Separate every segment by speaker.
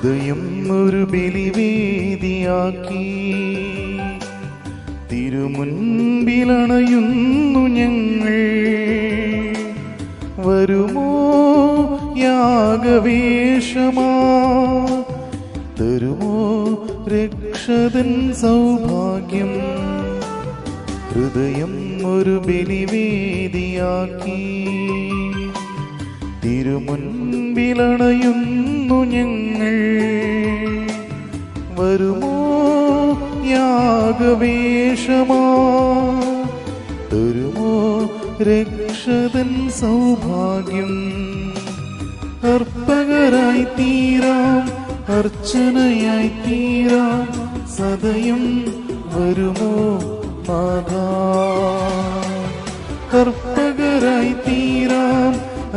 Speaker 1: ഹൃദയം ഒരു ബലിവേദിയാക്കി തിരുമുൻപിലണയുന്നു ഞങ്ങൾ. വരുമോ യാഗവേഷമാ, തരുമോ രക്ഷതൻ സൗഭാഗ്യം. ഹൃദയം ഒരു ബലിവേദിയാക്കി തിരുമുൻപിലണയുന്നു ഞങ്ങൾ. വരുമോ യാഗവേഷമാ, തരുമോ രക്ഷതൻ സൗഭാഗ്യം. അർപ്പകരായി തീരാം, അർച്ചനയായി തീരാം, സദയം വരുമോ നാഥാ. അർപ്പകരായി തീരാം,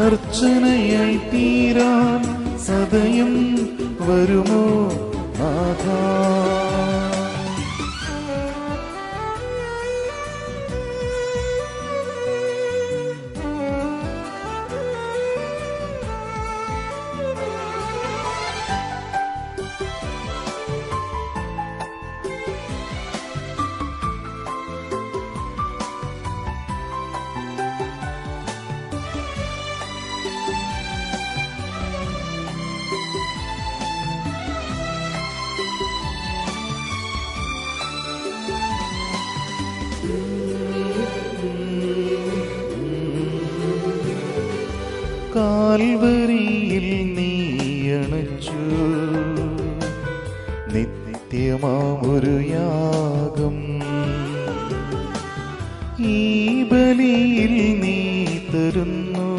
Speaker 1: അർച്ചനയായി തീരാം, സദയം വരുമോ നാഥാ. കാൽവരിയിൽ നീയണച്ചു നിത്യമാമൊരു യാഗം. ഈ ബലിയിൽ നീ തരുന്നു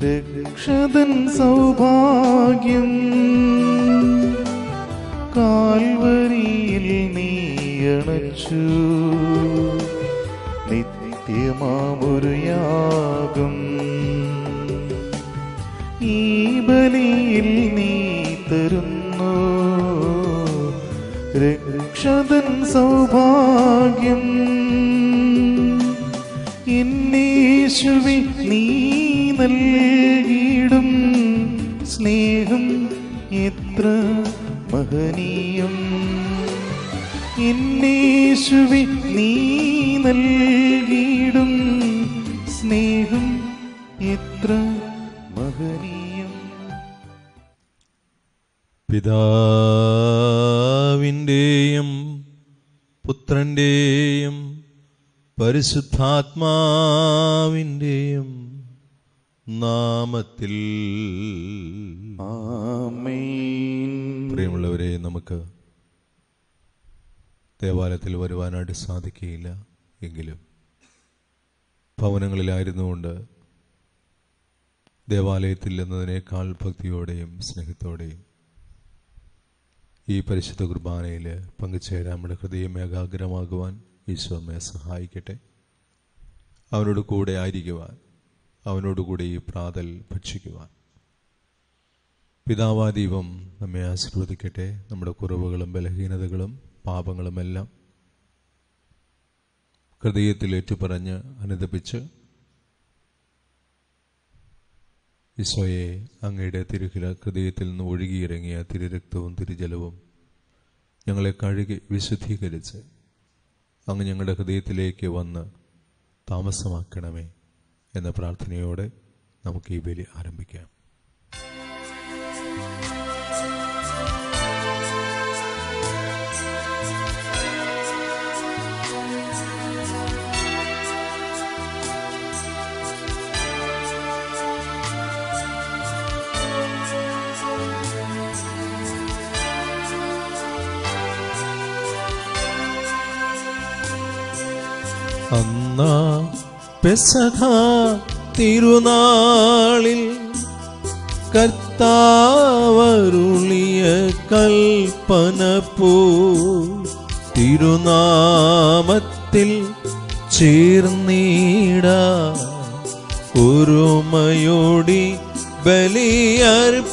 Speaker 1: രക്ഷതൻ സൗഭാഗ്യം. കാൽവരിയിൽ നീയണച്ചു നിത്യമാമൊരു യാഗം. ഈ ബലിയിൽ നീ തരുന്നു രക്ഷതൻ സൗഭാഗ്യം. എന്നേശുവേ നീ നൽകിയിടും സ്നേഹം എത്ര മഹനീയം. എന്നേശുവേ നീ നൽകിയിടും സ്നേഹം എത്ര മഹനീയം.
Speaker 2: പിതാവിൻ്റെയും പുത്രൻ്റെയും പരിശുദ്ധാത്മാവിൻ്റെയും നാമത്തിൽ
Speaker 1: ആമേൻ.
Speaker 2: പ്രിയമുള്ളവരെ, നമുക്ക് ദേവാലയത്തിൽ വരുവാനായിട്ട് സാധിക്കുകയില്ല എങ്കിലും ഭവനങ്ങളിലായിരുന്നുകൊണ്ട് ദേവാലയത്തിൽ എന്നതിനേക്കാൾ ഭക്തിയോടെയും സ്നേഹത്തോടെയും ഈ പരിശുദ്ധ കുർബാനയിൽ പങ്കുചേരാൻ നമ്മുടെ ഹൃദയം ഏകാഗ്രമാകുവാൻ ഈശോ നമ്മെ സഹായിക്കട്ടെ. അവനോട് കൂടെ ആയിരിക്കുവാൻ, അവനോടുകൂടി ഈ പ്രാതൽ ഭക്ഷിക്കുവാൻ പിതാവാദീപം നമ്മെ ആശീർവദിക്കട്ടെ. നമ്മുടെ കുറവുകളും ബലഹീനതകളും പാപങ്ങളുമെല്ലാം ഹൃദയത്തിൽ ഏറ്റുപറഞ്ഞ് അനുദപിച്ച് ഈശോയെ, അങ്ങയുടെ ഹൃദയത്തിൽ നിന്ന് ഒഴുകിയിറങ്ങിയ തിരുരക്തവും തിരുജലവും ഞങ്ങളെ കഴുകി വിശുദ്ധീകരിച്ച് അങ്ങ് ഞങ്ങളുടെ ഹൃദയത്തിലേക്ക് വന്ന് താമസമാക്കണമേ എന്ന പ്രാർത്ഥനയോടെ നമുക്ക് ഈ ബലി ആരംഭിക്കാം. അന്നാ പെസഹ തിരുനാളിൽ കർത്താവരുളിയ കൽപ്പന പോ തിരുനാമത്തിൽ ചേർന്നിടാ ഒരുമയോടി ബലിയർപ്പിക്കാം.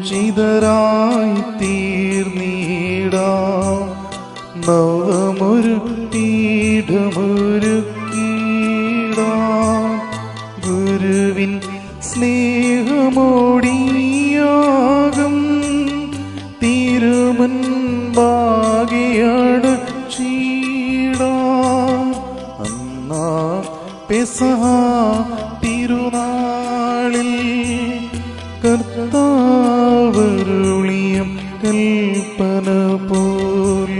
Speaker 1: അനുരഞ്ജിതരായി തീർന്നീടാം നവമൊരു പീഠമൊരുക്കീടാം ഗുരുവിൻ സ്നേഹമോടിയാകും തിരുമുൻപാകെയാണ് ചീടാം അന്നാ പെസഹ തിരുനാളിൽ കർത്താവരുളിയും കൽപ്പന പോൽ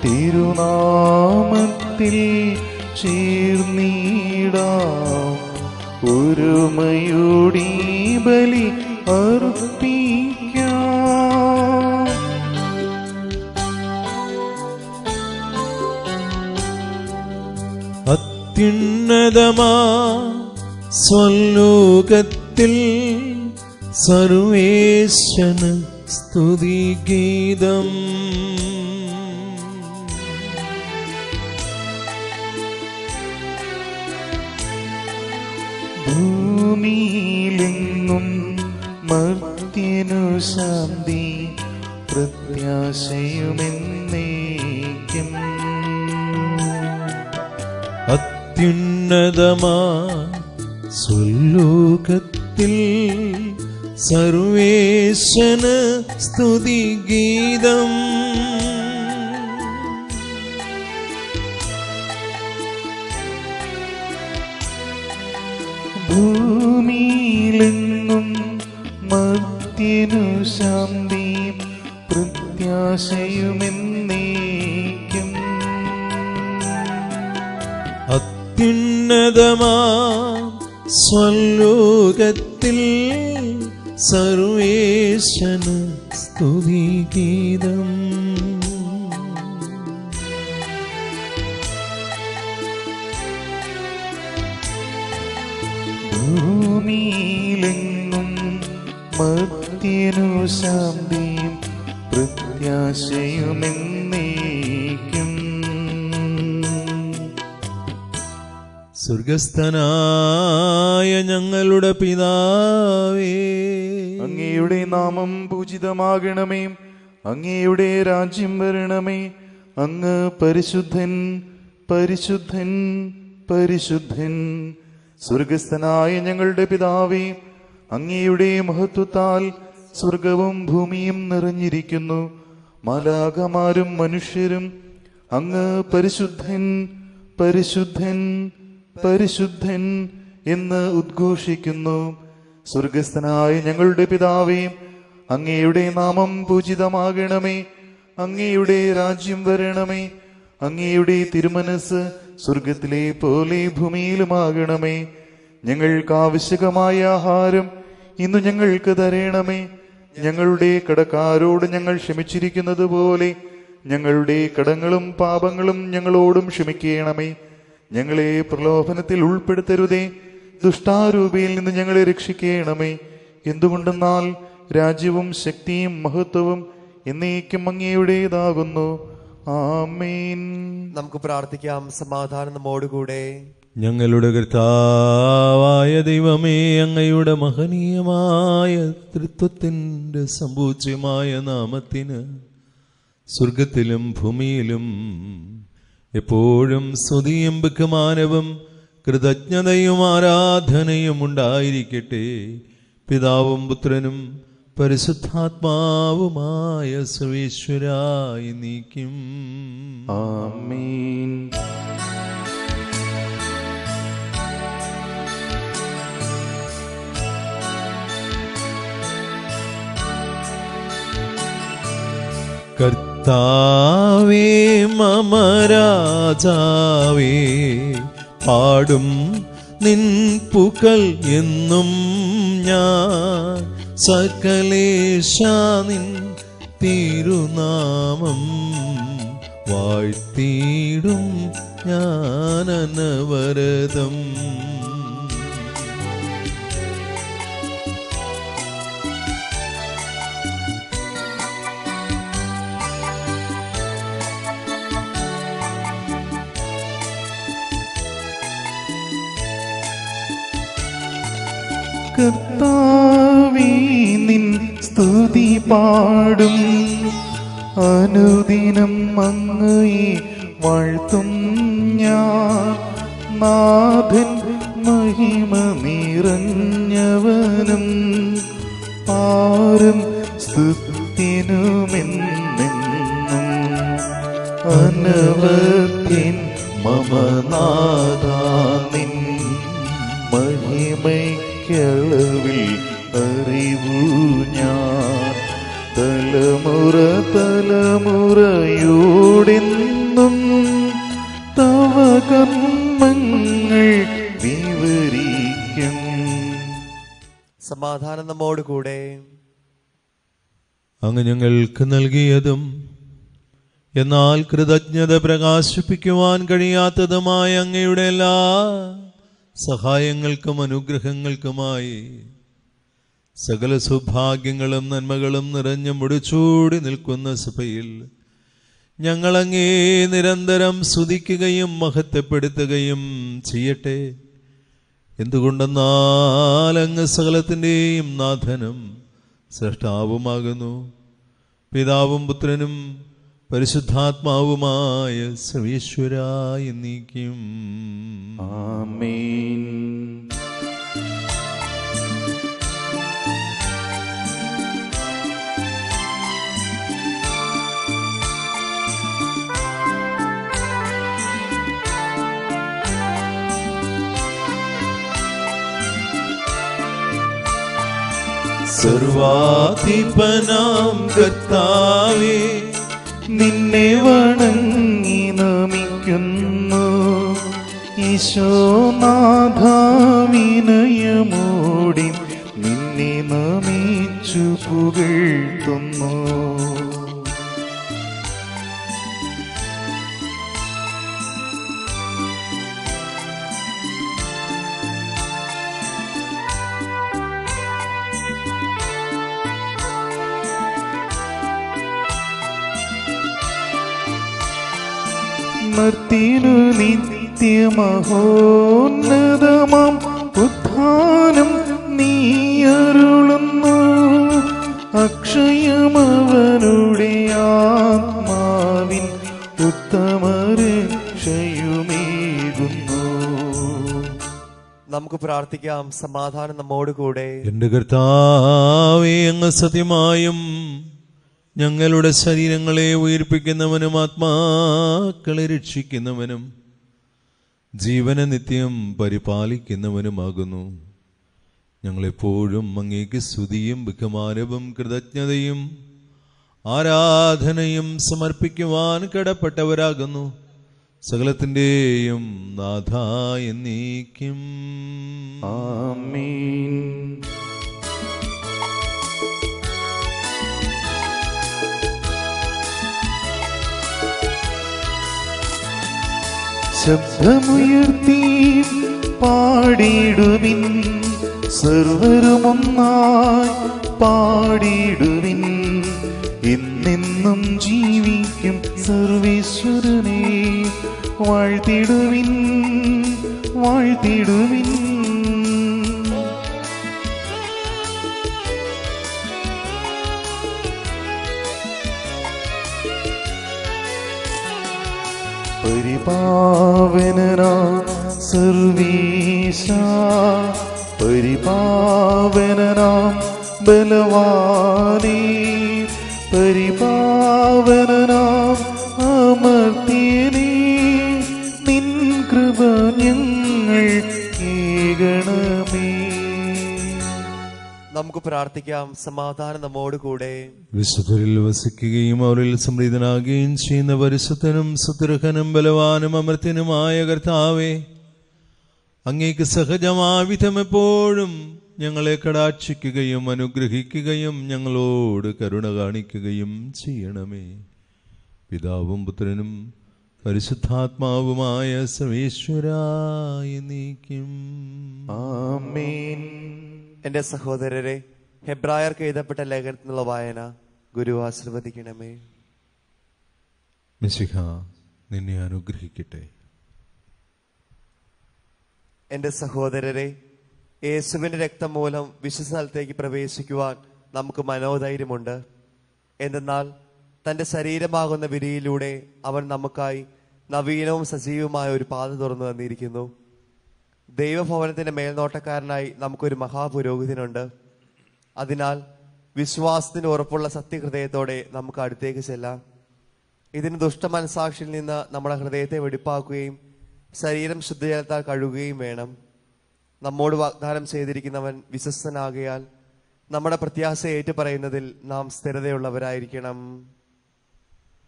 Speaker 1: തിരുനാമത്തിൽ ചേർന്നിടാം ഒരുമയോടി ബലി അർപ്പിക്കാം.
Speaker 2: അത്യുന്നതമാ സ്വലോകത്തിൽ സർവേശന് സ്തുതിഗീതം.
Speaker 1: ഭൂമിയിലെങ്ങും മർത്യനു ശാന്തി പ്രത്യാശയുമെന്നേക്കും.
Speaker 2: അത്യുന്നതമാ സ്വലോകത്തിൽ സർവേശന് സ്തുതിഗീതം.
Speaker 1: ഭൂമിയിലെങ്ങും മർത്യനു ശാന്തി പ്രത്യാശയുമെന്നേക്കും.
Speaker 2: അത്യുന്നതമാ സ്വലോകത്തിൽ സർവേശന് സ്തുതിഗീതം.
Speaker 1: ഭൂമിയിലെങ്ങും മർത്യനു ശാന്തി പ്രത്യാശയുമെന്നേക്കും.
Speaker 2: സ്വർഗസ്ഥനായ ഞങ്ങളുടെ പിതാവേ,
Speaker 1: അങ്ങയുടെ നാമം പൂജിതമാകണമേ, അങ്ങയുടെ രാജ്യം വരണമേ. അങ്ങ് പരിശുദ്ധൻ പരിശുദ്ധൻ പരിശുദ്ധൻ. സ്വർഗസ്ഥനായ ഞങ്ങളുടെ പിതാവേ, അങ്ങയുടെ മഹത്വത്താൽ സ്വർഗവും ഭൂമിയും നിറഞ്ഞിരിക്കുന്നു. മാലാഖമാരും മനുഷ്യരും അങ്ങ് പരിശുദ്ധൻ പരിശുദ്ധൻ പരിശുദ്ധൻ എന്ന് ഉദ്ഘോഷിക്കുന്നു. സ്വർഗസ്ഥനായ ഞങ്ങളുടെ പിതാവേ, അങ്ങയുടെ നാമം പൂജിതമാകണമേ, അങ്ങയുടെ രാജ്യം വരണമേ. അങ്ങയുടെ തിരുമനസ് സ്വർഗത്തിലെ പോലെ ഭൂമിയിലുമാകണമേ. ഞങ്ങൾക്ക് ആവശ്യകമായ ആഹാരം ഇന്ന് ഞങ്ങൾക്ക് തരണമേ. ഞങ്ങളുടെ കടക്കാരോട് ഞങ്ങൾ ക്ഷമിച്ചിരിക്കുന്നത് പോലെ ഞങ്ങളുടെ കടങ്ങളും പാപങ്ങളും ഞങ്ങളോടും ക്ഷമിക്കണമേ. ഞങ്ങളെ പ്രലോഭനത്തിൽ ഉൾപ്പെടുത്തരുതേ, ദുഷ്ടാരൂപിയിൽ നിന്ന് ഞങ്ങളെ രക്ഷിക്കണമേ. എന്തുകൊണ്ടെന്നാൽ രാജ്യവും ശക്തിയും മഹത്വവും എന്നേക്കും അങ്ങയുടേതാകുന്നു. ആമേൻ.
Speaker 3: നമുക്ക് പ്രാർത്ഥിക്കാം. സമാധാനം നമ്മോടുകൂടെ.
Speaker 2: ഞങ്ങളുടെ കർത്താവായ ദൈവമേ, അങ്ങയുടെ മഹനീയമായ തൃത്വത്തിൻ്റെ സമ്പൂജ്യമായ നാമത്തിന് സ്വർഗത്തിലും ഭൂമിയിലും എപ്പോഴും സ്തുതിയും ബഹുമാനവും കൃതജ്ഞതയും ആരാധനയും ഉണ്ടായിരിക്കട്ടെ. പിതാവും പുത്രനും പരിശുദ്ധാത്മാവുമായ സർവേശ്വരായി നീക്കും.
Speaker 1: ആമേൻ.
Speaker 2: കർത്താവേ മമ രാജാവേ, പാടും നിൻ പുകഴ് എന്നും ഞാൻ. സകലേശാ നിൻ തിരുനാമം വാഴ്ത്തിയിടും ഞാൻ അനവരതം.
Speaker 1: കർത്താവേ നിൻ പാടും അനുദിനം അങ്ങയെ വാഴ്ത്തും ഞാൻ. നാഥൻ മഹിമ നിറഞ്ഞവനും പാരം സ്തുതിനുമെന്നെന്നും അനവധ്യൻ മമ നാഥാ നിൻ മഹിമയ്ക്കളവിൽ അറിവു ഞാൻ. തലമുറ തലമുറയോടെന്നും തവ കർമ്മങ്ങൾ വിവരിക്കും.
Speaker 3: സമാധാനം നമ്മോട് കൂടെ.
Speaker 2: അങ്ങ് ഞങ്ങൾക്ക് നൽകിയതും എന്നാൽ കൃതജ്ഞത പ്രകാശിപ്പിക്കുവാൻ കഴിയാത്തതുമായ അങ്ങയുടെ എല്ലാ സഹായങ്ങൾക്കും അനുഗ്രഹങ്ങൾക്കുമായി സകല സൗഭാഗ്യങ്ങളും നന്മകളും നിറഞ്ഞു മുടിച്ചൂടി നിൽക്കുന്ന സഭയിൽ ഞങ്ങൾ അങ്ങേ നിരന്തരം സ്തുതിക്കുകയും മഹത്വപ്പെടുത്തുകയും ചെയ്യട്ടെ. എന്തുകൊണ്ടെന്നാൽ അങ്ങ് സകലത്തിൻ്റെയും നാഥനും സ്രഷ്ടാവുമാകുന്നു. പിതാവും പുത്രനും പരിശുദ്ധാത്മാവുമായ സർവേശ്വരായ എന്നേക്കും
Speaker 1: ആമേൻ.
Speaker 2: സർവാധിപനാം കർത്താവേ,
Speaker 1: നിന്നെ വണങ്ങി നമിക്കുന്നു. ഈശോനാഥാ വിനയമോടി നിന്നെ നമിച്ചു പുകഴ്ത്തുന്നു. മർത്തിനു നിത്യമഹോന്നതമാം ഉത്ഥാനം നീയരുളുന്നു. അക്ഷയമവനുടെ ആത്മാവിൻ ഉത്തമരക്ഷയുമേകുന്നു.
Speaker 3: നമുക്ക് പ്രാർത്ഥിക്കാം. സമാധാനം നമ്മോട് കൂടെ.
Speaker 2: എന്റെ കർത്താവേ, അങ്ങ് സത്യമായും ഞങ്ങളുടെ ശരീരങ്ങളെ ഉയർപ്പിക്കുന്നവനും ആത്മാക്കളെ രക്ഷിക്കുന്നവനും ജീവനെ നിത്യം പരിപാലിക്കുന്നവനുമാകുന്നു. ഞങ്ങളെപ്പോഴും അങ്ങേക്ക് സ്തുതിയും ബഹുമാനവും കൃതജ്ഞതയും ആരാധനയും സമർപ്പിക്കുവാൻ കടപ്പെട്ടവരാകുന്നു. സകലത്തിൻ്റെയും നാഥാ എന്നേക്കും
Speaker 1: ആമേൻ. ശബ്ദമുയർത്തി പാടിടുവിൻ, സർവരുമൊന്നായി പാടിടുവിൻ. എന്നെന്നും ജീവിക്കും സർവേശ്വരനെ വാഴ്ത്തിടുവിൻ, വാഴ്ത്തിടുവിൻ. പരിപാവനനാം സർവീശ, പരിപാവനനാം ബലവാനേ, പരിപാവനനാം അമർത്യനേ, നിൻ കൃപ ഞങ്ങൾ കേൾക്കണമേ.
Speaker 3: നമുക്ക് പ്രാർത്ഥിക്കാം. സമാധാനം നമ്മോട് കൂടെ.
Speaker 2: വിശുദ്ധരിൽ വസിക്കുകയും അവരിൽ സംപ്രീതനാകുകയും ചെയ്യുന്ന പരിശുദ്ധനും സുദൃഹനും ബലവാനും അമർത്യനുമായ കർത്താവേ, അങ്ങേക്ക് സഹജമാവിധം എപ്പോഴും ഞങ്ങളെ കടാക്ഷിക്കുകയും അനുഗ്രഹിക്കുകയും ഞങ്ങളോട് കരുണ കാണിക്കുകയും ചെയ്യണമേ. പിതാവും പുത്രനും പരിശുദ്ധാത്മാവുമായ സർവേശ്വരായ എന്നേക്കും
Speaker 1: ആമേൻ.
Speaker 3: എന്റെ സഹോദരരെ, ഹെബ്രായർക്ക് എഴുതപ്പെട്ട ലേഖനത്തിനുള്ള വായന ഗുരു ആശീർവദിക്കണമേ.
Speaker 2: മിശിഹ നിന്നെ അനുഗ്രഹിക്കട്ടെ.
Speaker 3: എന്റെ സഹോദരരെ, യേശുവിന്റെ രക്തം മൂലം വിശുദ്ധ സ്ഥലത്തേക്ക് പ്രവേശിക്കുവാൻ നമുക്ക് മനോധൈര്യമുണ്ട്. എന്തെന്നാൽ തന്റെ ശരീരമാകുന്ന വിരിയിലൂടെ അവൻ നമുക്കായി നവീനവും സജീവവുമായ ഒരു പാത തുറന്നു തന്നിരിക്കുന്നു. ദൈവഭവനത്തിന്റെ മേൽനോട്ടക്കാരനായി നമുക്കൊരു മഹാപുരോഹിതനുണ്ട്. അതിനാൽ വിശ്വാസത്തിന് ഉറപ്പുള്ള സത്യഹൃദയത്തോടെ നമുക്ക് അടുത്തേക്ക് ചെല്ലാം. ഇതിന് ദുഷ്ടമനസാക്ഷിയിൽ നിന്ന് നമ്മുടെ ഹൃദയത്തെ വെടിപ്പാക്കുകയും ശരീരം ശുദ്ധജലത്താൽ കഴുകുകയും വേണം. നമ്മോട് വാഗ്ദാനം ചെയ്തിരിക്കുന്നവൻ വിശ്വസ്തനാകയാൽ നമ്മുടെ പ്രത്യാശ ഏറ്റുപറയുന്നതിൽ നാം സ്ഥിരതയുള്ളവരായിരിക്കണം.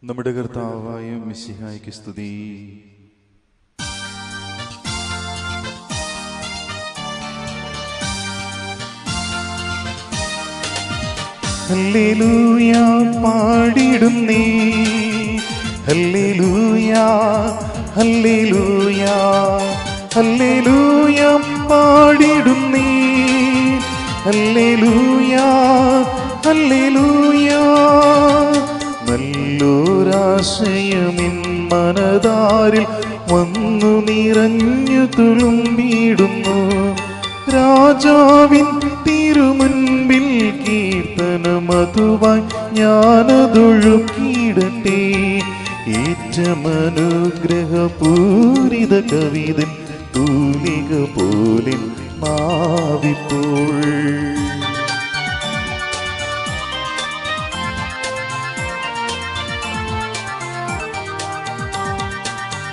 Speaker 1: നമ്മുടെ കർത്താവായ മിശിഹായ്ക്ക് സ്തുതി. ഹല്ലേലൂയ പാടിടുന്നേ, ഹല്ലേലൂയ ഹല്ലേലൂയ ഹല്ലേലൂയ പാടിടുന്നേ, ഹല്ലേലൂയ ഹല്ലേലൂയ. നല്ലൊരാശയമിൻ മനതാരിൽ വന്നു നിറഞ്ഞു തുളുമ്പിടുന്നു. രാജാവിൻ തിരുമുൻപിൽ കീർത്തനമതുവായി ഞാനതൊഴുക്കിയിടട്ടെ. ഏറ്റമനുഗ്രഹപൂരിത കവിതൻ തൂലിക പോലെ മാവിപ്പോൾ.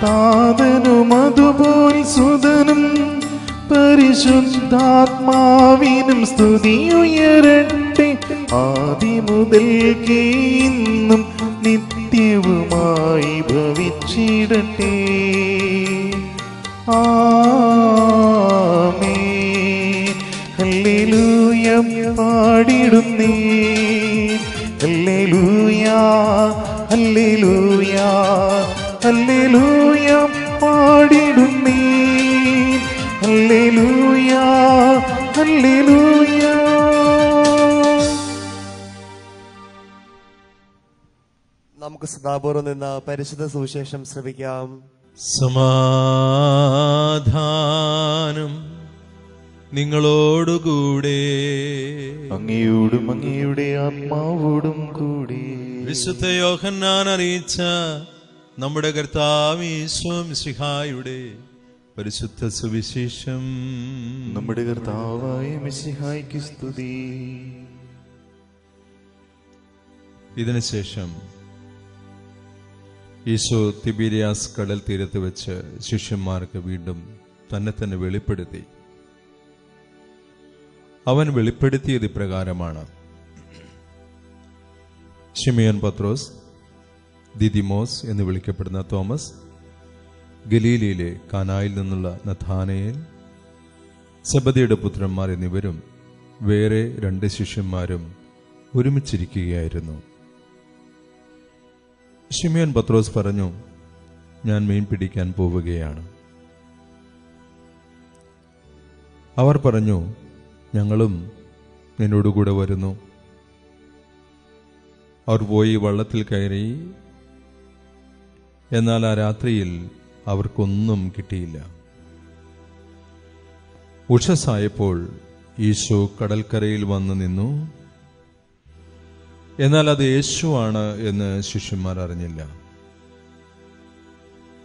Speaker 1: താതനും അതുപോൽ സുതനും പരിശുദ്ധാത്മാവിനും സ്തുതിയുയരട്ടെ. ആദിമുതൽക്കേ ഇന്നും നിത്യവുമായി ഭവിച്ചിടട്ടെ. ആമേൻ. ഹല്ലേലൂയ പാടിടുന്നേ, ഹല്ലേലൂയ ഹല്ലേലൂയ ഹല്ലേലൂയ പാടിടുന്നേ, ഹല്ലേലൂയ ഹല്ലേലൂയ.
Speaker 3: നമുക്ക് സദാപൂർവ്വം നിന്ന് പരിശുദ്ധ സുവിശേഷം ശ്രവിക്കാം.
Speaker 2: സമാധാനം നിങ്ങളോടുകൂടെ,
Speaker 1: അങ്ങയോടും അങ്ങയുടെ ആത്മാവോടും കൂടി.
Speaker 2: വിശുദ്ധ യോഹന്നാൻ അറിയിച്ച നമ്മുടെ കർത്താവ് ഈശോ മിശിഹായുടെ പരിശുദ്ധ സുവിശേഷം.
Speaker 1: നമ്മുടെ കർത്താവായ മിശിഹായ്ക്ക് സ്തുതി.
Speaker 2: ഇതിനുശേഷം ഈശോ തിബീരിയാസ് കടൽ തീരത്ത് വെച്ച് ശിഷ്യന്മാർക്ക് വീണ്ടും തന്നെ തന്നെ വെളിപ്പെടുത്തി. അവൻ വെളിപ്പെടുത്തിയത് ഇപ്രകാരമാണ്: ശിമിയോൻ പത്രോസ്, ദിദിമോസ് എന്ന് വിളിക്കപ്പെടുന്ന തോമസ്, ഗലീലയിലെ കാനായിൽ നിന്നുള്ള നഥാനയേൽ, സെബദിയുടെ പുത്രന്മാർ എന്നിവരും വേറെ 2 ശിഷ്യന്മാരും ഒരുമിച്ചിരിക്കുകയായിരുന്നു. ശിമിയോൻ പത്രോസ് പറഞ്ഞു, ഞാൻ മീൻ പിടിക്കാൻ പോവുകയാണ്. അവർ പറഞ്ഞു, ഞങ്ങളും നിന്നോടുകൂടെ വരുന്നു. അവർ പോയി വള്ളത്തിൽ കയറി. എന്നാൽ ആ രാത്രിയിൽ അവർക്കൊന്നും കിട്ടിയില്ല. ഉഷസ്സായപ്പോൾ ഈശോ കടൽക്കരയിൽ വന്നു നിന്നു. എന്നാൽ അത് യേശുവാണ് എന്ന് ശിഷ്യന്മാർ അറിഞ്ഞില്ല.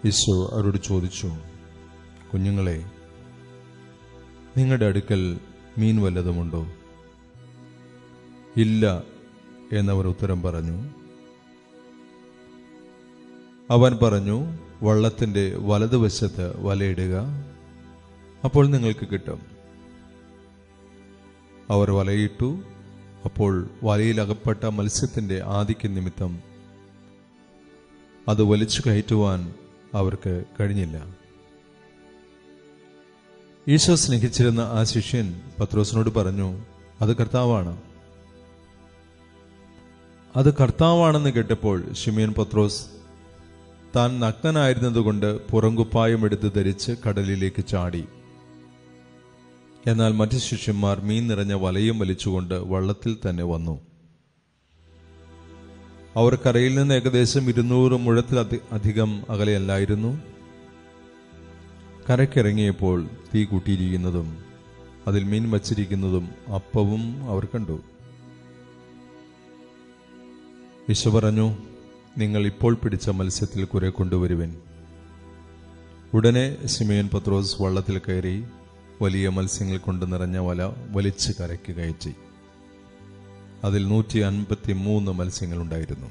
Speaker 2: ഈശോ അവരോട് ചോദിച്ചു, കുഞ്ഞുങ്ങളെ, നിങ്ങളുടെ അടുക്കൽ മീൻ വല്ലതുമുണ്ടോ? ഇല്ല എന്നവർ ഉത്തരം പറഞ്ഞു. അവൻ പറഞ്ഞു, വള്ളത്തിന്റെ വലതുവശത്ത് വലയിടുക, അപ്പോൾ നിങ്ങൾക്ക് കിട്ടും. അവർ വലയിട്ടു. അപ്പോൾ വലയിൽ അകപ്പെട്ട മത്സ്യത്തിന്റെ ആധിക്യ നിമിത്തം അത് വലിച്ചു കയറ്റുവാൻ അവർക്ക് കഴിഞ്ഞില്ല. ഈശോ സ്നേഹിച്ചിരുന്ന ആ ശിഷ്യൻ പത്രോസിനോട് പറഞ്ഞു, അത് കർത്താവാണ്. അത് കർത്താവാണെന്ന് കേട്ടപ്പോൾ ശിമിയോൻ പത്രോസ് താൻ നഗ്നനായിരുന്നതുകൊണ്ട് പുറംകുപ്പായം എടുത്ത് ധരിച്ച് കടലിലേക്ക് ചാടി. എന്നാൽ മറ്റു ശിഷ്യന്മാർ മീൻ നിറഞ്ഞ വലയും വലിച്ചുകൊണ്ട് വള്ളത്തിൽ തന്നെ വന്നു. അവർ കരയിൽ നിന്ന് ഏകദേശം 200 മുഴത്തിൽ അധികം അകലെയല്ലായിരുന്നു. കരക്കിറങ്ങിയപ്പോൾ തീ കൂട്ടിയിരിക്കുന്നതും അതിൽ മീൻ വച്ചിരിക്കുന്നതും അപ്പവും അവർ കണ്ടു. ഈശോ പറഞ്ഞു, നിങ്ങൾ ഇപ്പോൾ പിടിച്ച മത്സ്യത്തിൽ കുറെ കൊണ്ടുവരുവിൻ. ഉടനെ ശിമയോൻ പത്രോസ് വള്ളത്തിൽ കയറി വലിയ മത്സ്യങ്ങൾ കൊണ്ട് നിറഞ്ഞ വല വലിച്ചു കരയ്ക്ക് കയറ്റി. അതിൽ 153 മത്സ്യങ്ങളുണ്ടായിരുന്നു.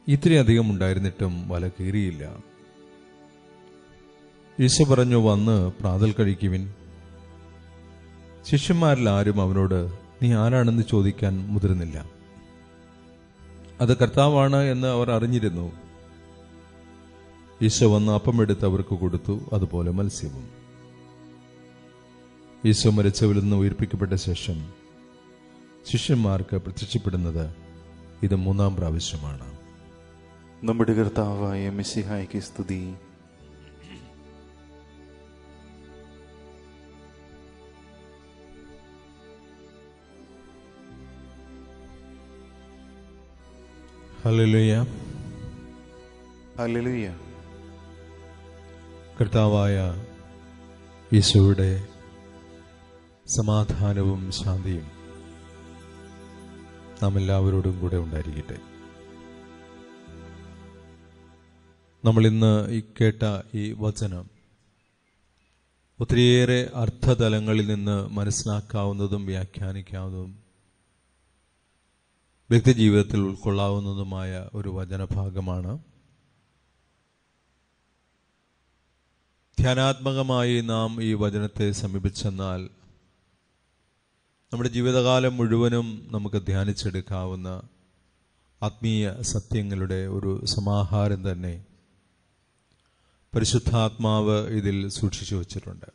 Speaker 2: ഇത്രയധികം ഉണ്ടായിരുന്നിട്ടും വല കീറിയില്ല. ഈശോ പറഞ്ഞു, വന്ന് പ്രാതൽ കഴിക്കുവിൻ. ശിഷ്യന്മാരിൽ ആരും അവനോട് നീ ആരാണെന്ന് ചോദിക്കാൻ മുതിർന്നില്ല. അത് കർത്താവാണ് എന്ന് അവർ അറിഞ്ഞിരുന്നു. ഈശോ വന്ന് അപ്പമെടുത്ത് അവർക്ക് കൊടുത്തു, അതുപോലെ മത്സ്യവും. ഈശോ മരിച്ചവരിൽ നിന്ന് ഉയർപ്പിക്കപ്പെട്ട ശേഷം ശിഷ്യന്മാർക്ക് പ്രത്യക്ഷപ്പെടുന്നത് ഇത് 3-ാം പ്രാവശ്യമാണ്.
Speaker 1: നമ്മുടെ കർത്താവായ മിശിഹായ്ക്ക് സ്തുതി.
Speaker 2: ഹല്ലേലൂയ.
Speaker 1: ഹല്ലേലൂയ.
Speaker 2: കർത്താവായ ഈശോയുടെ സമാധാനവും ശാന്തിയും നാം എല്ലാവരോടും കൂടെ ഉണ്ടായിരിക്കട്ടെ. നമ്മൾ ഇന്ന് കേട്ട ഈ വചനം ഒത്തിരിയേറെ അർത്ഥതലങ്ങളിൽ നിന്ന് മനസ്സിലാക്കാവുന്നതും വ്യാഖ്യാനിക്കാവുന്നതും വ്യക്തിജീവിതത്തിൽ ഉൾക്കൊള്ളാവുന്നതുമായ ഒരു വചനഭാഗമാണ്. ധ്യാനാത്മകമായി നാം ഈ വചനത്തെ സമീപിച്ചെന്നാൽ നമ്മുടെ ജീവിതകാലം മുഴുവനും നമുക്ക് ധ്യാനിച്ചെടുക്കാവുന്ന ആത്മീയ സത്യങ്ങളുടെ ഒരു സമാഹാരം തന്നെ പരിശുദ്ധാത്മാവ് ഇതിൽ സൂക്ഷിച്ചു വച്ചിട്ടുണ്ട്.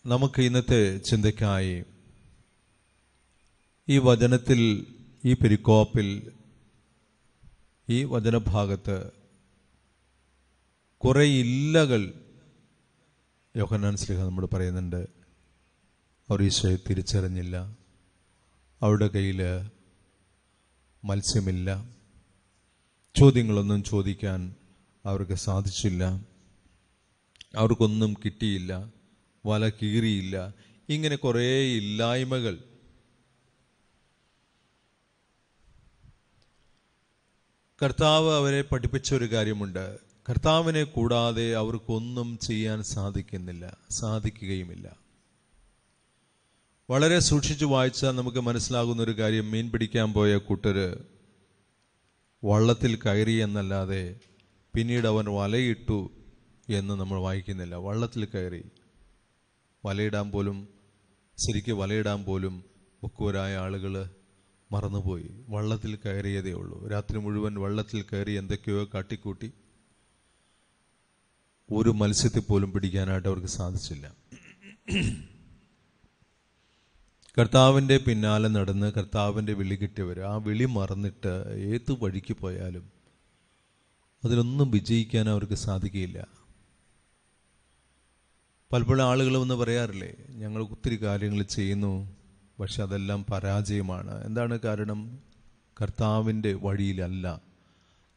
Speaker 2: നമുക്ക് ഇന്നത്തെ ചിന്തയ്ക്കായി ഈ വചനത്തിൽ, ഈ പെരിക്കോപ്പിൽ, ഈ വചനഭാഗത്ത് കുറെ ഇല്ലകൾ യോഹന്നാൻ ശ്ലീഹ നമ്മൾ പറയുന്നുണ്ട്. അവർ ഈശോയെ തിരിച്ചറിഞ്ഞില്ല, അവരുടെ കയ്യിൽ മത്സ്യമില്ല, ചോദ്യങ്ങളൊന്നും ചോദിക്കാൻ അവർക്ക് സാധിച്ചില്ല, അവർക്കൊന്നും കിട്ടിയില്ല, വല കീറിയില്ല. ഇങ്ങനെ കുറേ ഇല്ലായ്മകൾ കർത്താവ് അവരെ പഠിപ്പിച്ച ഒരു കാര്യമുണ്ട്. കർത്താവിനെ കൂടാതെ അവർക്കൊന്നും ചെയ്യാൻ സാധിക്കുകയുമില്ല. വളരെ സൂക്ഷിച്ചു വായിച്ചാൽ നമുക്ക് മനസ്സിലാകുന്ന ഒരു കാര്യം, മീൻ പിടിക്കാൻ പോയ കൂട്ടര് വള്ളത്തിൽ കയറി എന്നല്ലാതെ പിന്നീട് അവൻ വലയിട്ടു എന്ന് നമ്മൾ വായിക്കുന്നില്ല. വള്ളത്തിൽ കയറി ശരിക്കും വലയിടാൻ പോലും മുക്കുവരായ ആളുകൾ മറന്നുപോയി. വള്ളത്തിൽ കയറിയതേ ഉള്ളൂ. രാത്രി മുഴുവൻ വള്ളത്തിൽ കയറി എന്തൊക്കെയോ കാട്ടിക്കൂട്ടി ഒരു മത്സ്യത്തെ പോലും പിടിക്കാനായിട്ട് അവർക്ക് സാധിച്ചില്ല. കർത്താവിൻ്റെ പിന്നാലെ നടന്ന് കർത്താവിൻ്റെ വിളി കിട്ടിയവർ ആ വിളി മറന്നിട്ട് ഏത് വഴിക്ക് പോയാലും അതിലൊന്നും വിജയിക്കാൻ അവർക്ക് സാധിക്കുകയില്ല. പലപ്പോഴും ആളുകൾ വന്ന് പറയാറില്ലേ, ഞങ്ങൾ ഒത്തിരി കാര്യങ്ങൾ ചെയ്യുന്നു, പക്ഷെ അതെല്ലാം പരാജയമാണ്. എന്താണ് കാരണം? കർത്താവിൻ്റെ വഴിയിലല്ല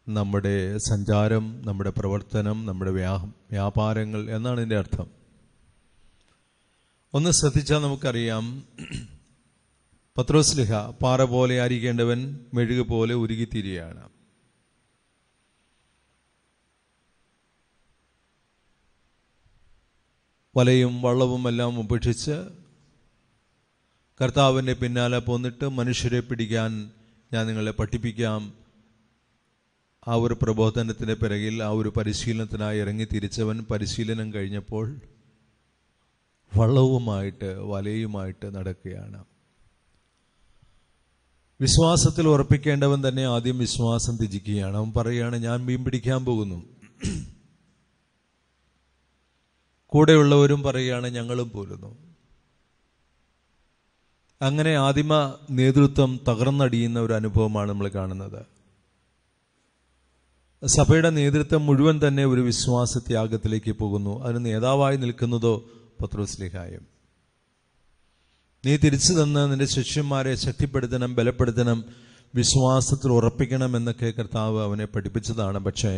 Speaker 2: നമ്മുടെ സഞ്ചാരം, നമ്മുടെ പ്രവർത്തനം, നമ്മുടെ വ്യാപാരങ്ങൾ എന്നാണ് ഇതിൻ്റെ അർത്ഥം. ഒന്ന് ശ്രദ്ധിച്ചാൽ നമുക്കറിയാം, പത്രോസ് ശ്ലീഹ പാറ പോലെ ആയിരിക്കേണ്ടവൻ മെഴുക് പോലെ ഉരുകിത്തിരിയാണ്. വലയും വള്ളവും എല്ലാം ഉപേക്ഷിച്ച് കർത്താവിൻ്റെ പിന്നാലെ പോന്നിട്ട് മനുഷ്യരെ പിടിക്കാൻ ഞാൻ നിങ്ങളെ പഠിപ്പിക്കാം, ആ ഒരു പ്രബോധനത്തിൻ്റെ പിറകിൽ ആ ഒരു പരിശീലനത്തിനായി ഇറങ്ങി തിരിച്ചവൻ പരിശീലനം കഴിഞ്ഞപ്പോൾ വള്ളവുമായിട്ട് വലയുമായിട്ട് നടക്കുകയാണ്. വിശ്വാസത്തിൽ ഉറപ്പിക്കേണ്ടവൻ തന്നെ ആദ്യം വിശ്വാസം ത്യജിക്കുകയാണ്. അവൻ പറയുകയാണ്, ഞാൻ മീൻ പിടിക്കാൻ പോകുന്നു. കൂടെയുള്ളവരും പറയുകയാണ്, ഞങ്ങളും പോരുന്നു. അങ്ങനെ ആദിമ നേതൃത്വം തകർന്നടിയുന്ന ഒരു അനുഭവമാണ് നമ്മൾ കാണുന്നത്. സഭയുടെ നേതൃത്വം മുഴുവൻ തന്നെ ഒരു വിശ്വാസ ത്യാഗത്തിലേക്ക് പോകുന്നു. അതിന് നേതാവായി നിൽക്കുന്നതോ പത്രോസ് ശ്ലീഹായും. നീ തിരിച്ചു തന്ന് നിന്റെ ശിഷ്യന്മാരെ ശക്തിപ്പെടുത്തണം, ബലപ്പെടുത്തണം, വിശ്വാസത്തിൽ ഉറപ്പിക്കണം എന്നൊക്കെ കർത്താവ് അവനെ പഠിപ്പിച്ചതാണ്. പക്ഷേ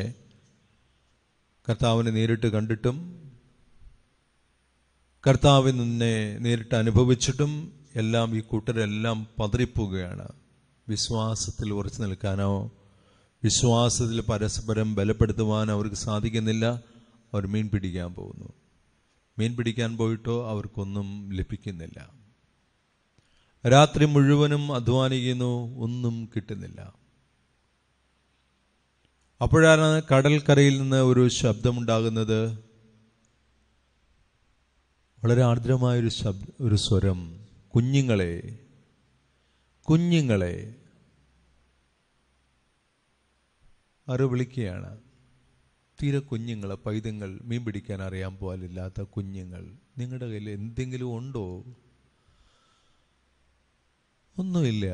Speaker 2: കർത്താവിനെ നേരിട്ട് കണ്ടിട്ടും കർത്താവിൽ നിന്നെ നേരിട്ട് അനുഭവിച്ചിട്ടും എല്ലാം ഈ കൂട്ടരെല്ലാം പതറിപ്പോവുകയാണ്. വിശ്വാസത്തിൽ ഉറച്ചു നിൽക്കാനോ വിശ്വാസത്തിൽ പരസ്പരം ബലപ്പെടുത്തുവാൻ അവർക്ക് സാധിക്കുന്നില്ല. അവർ മീൻ പിടിക്കാൻ പോകുന്നു. മീൻ പിടിക്കാൻ പോയിട്ടോ അവർക്കൊന്നും ലഭിക്കുന്നില്ല. രാത്രി മുഴുവനും അധ്വാനിക്കുന്നു, ഒന്നും കിട്ടുന്നില്ല. അപ്പോഴാണ് കടൽക്കരയിൽ നിന്ന് ഒരു ശബ്ദമുണ്ടാകുന്നത്. വളരെ ആർദ്രമായൊരു ഒരു സ്വരം, കുഞ്ഞുങ്ങളെ കുഞ്ഞുങ്ങളെ ആരോ വിളിക്കുകയാണ്. തീരെ കുഞ്ഞുങ്ങൾ, പൈതങ്ങൾ, മീൻ പിടിക്കാൻ അറിയാൻ പോലില്ലാത്ത കുഞ്ഞുങ്ങൾ, നിങ്ങളുടെ കയ്യിൽ എന്തെങ്കിലും ഉണ്ടോ? ഒന്നുമില്ല.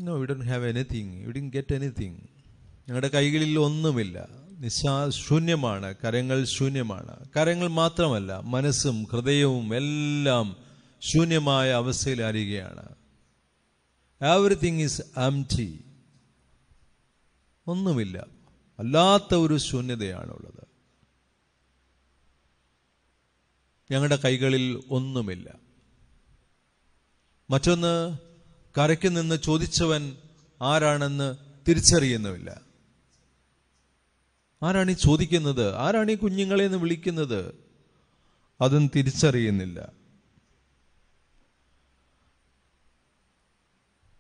Speaker 2: No, you don't have anything, you didn't get anything. ഞങ്ങളുടെ കൈകളിൽ ഒന്നുമില്ല, ശൂന്യമാണ്, കരങ്ങൾ ശൂന്യമാണ്. കരങ്ങൾ മാത്രമല്ല, മനസ്സും ഹൃദയവും എല്ലാം ശൂന്യമായ അവസ്ഥയിലായിരിക്കുകയാണ്. Everything is empty. ഒന്നുമില്ല, അല്ലാത്ത ഒരു ശൂന്യതയാണുള്ളത്. ഞങ്ങളുടെ കൈകളിൽ ഒന്നുമില്ല. മറ്റൊന്ന്, കരയ്ക്ക് നിന്ന് ചോദിച്ചവൻ ആരാണെന്ന് തിരിച്ചറിയുന്നുമില്ല. ആരാണ് ഈ ചോദിക്കുന്നത്? ആരാണ് ഈ കുഞ്ഞുങ്ങളെ എന്ന് വിളിക്കുന്നത്? അതും തിരിച്ചറിയുന്നില്ല.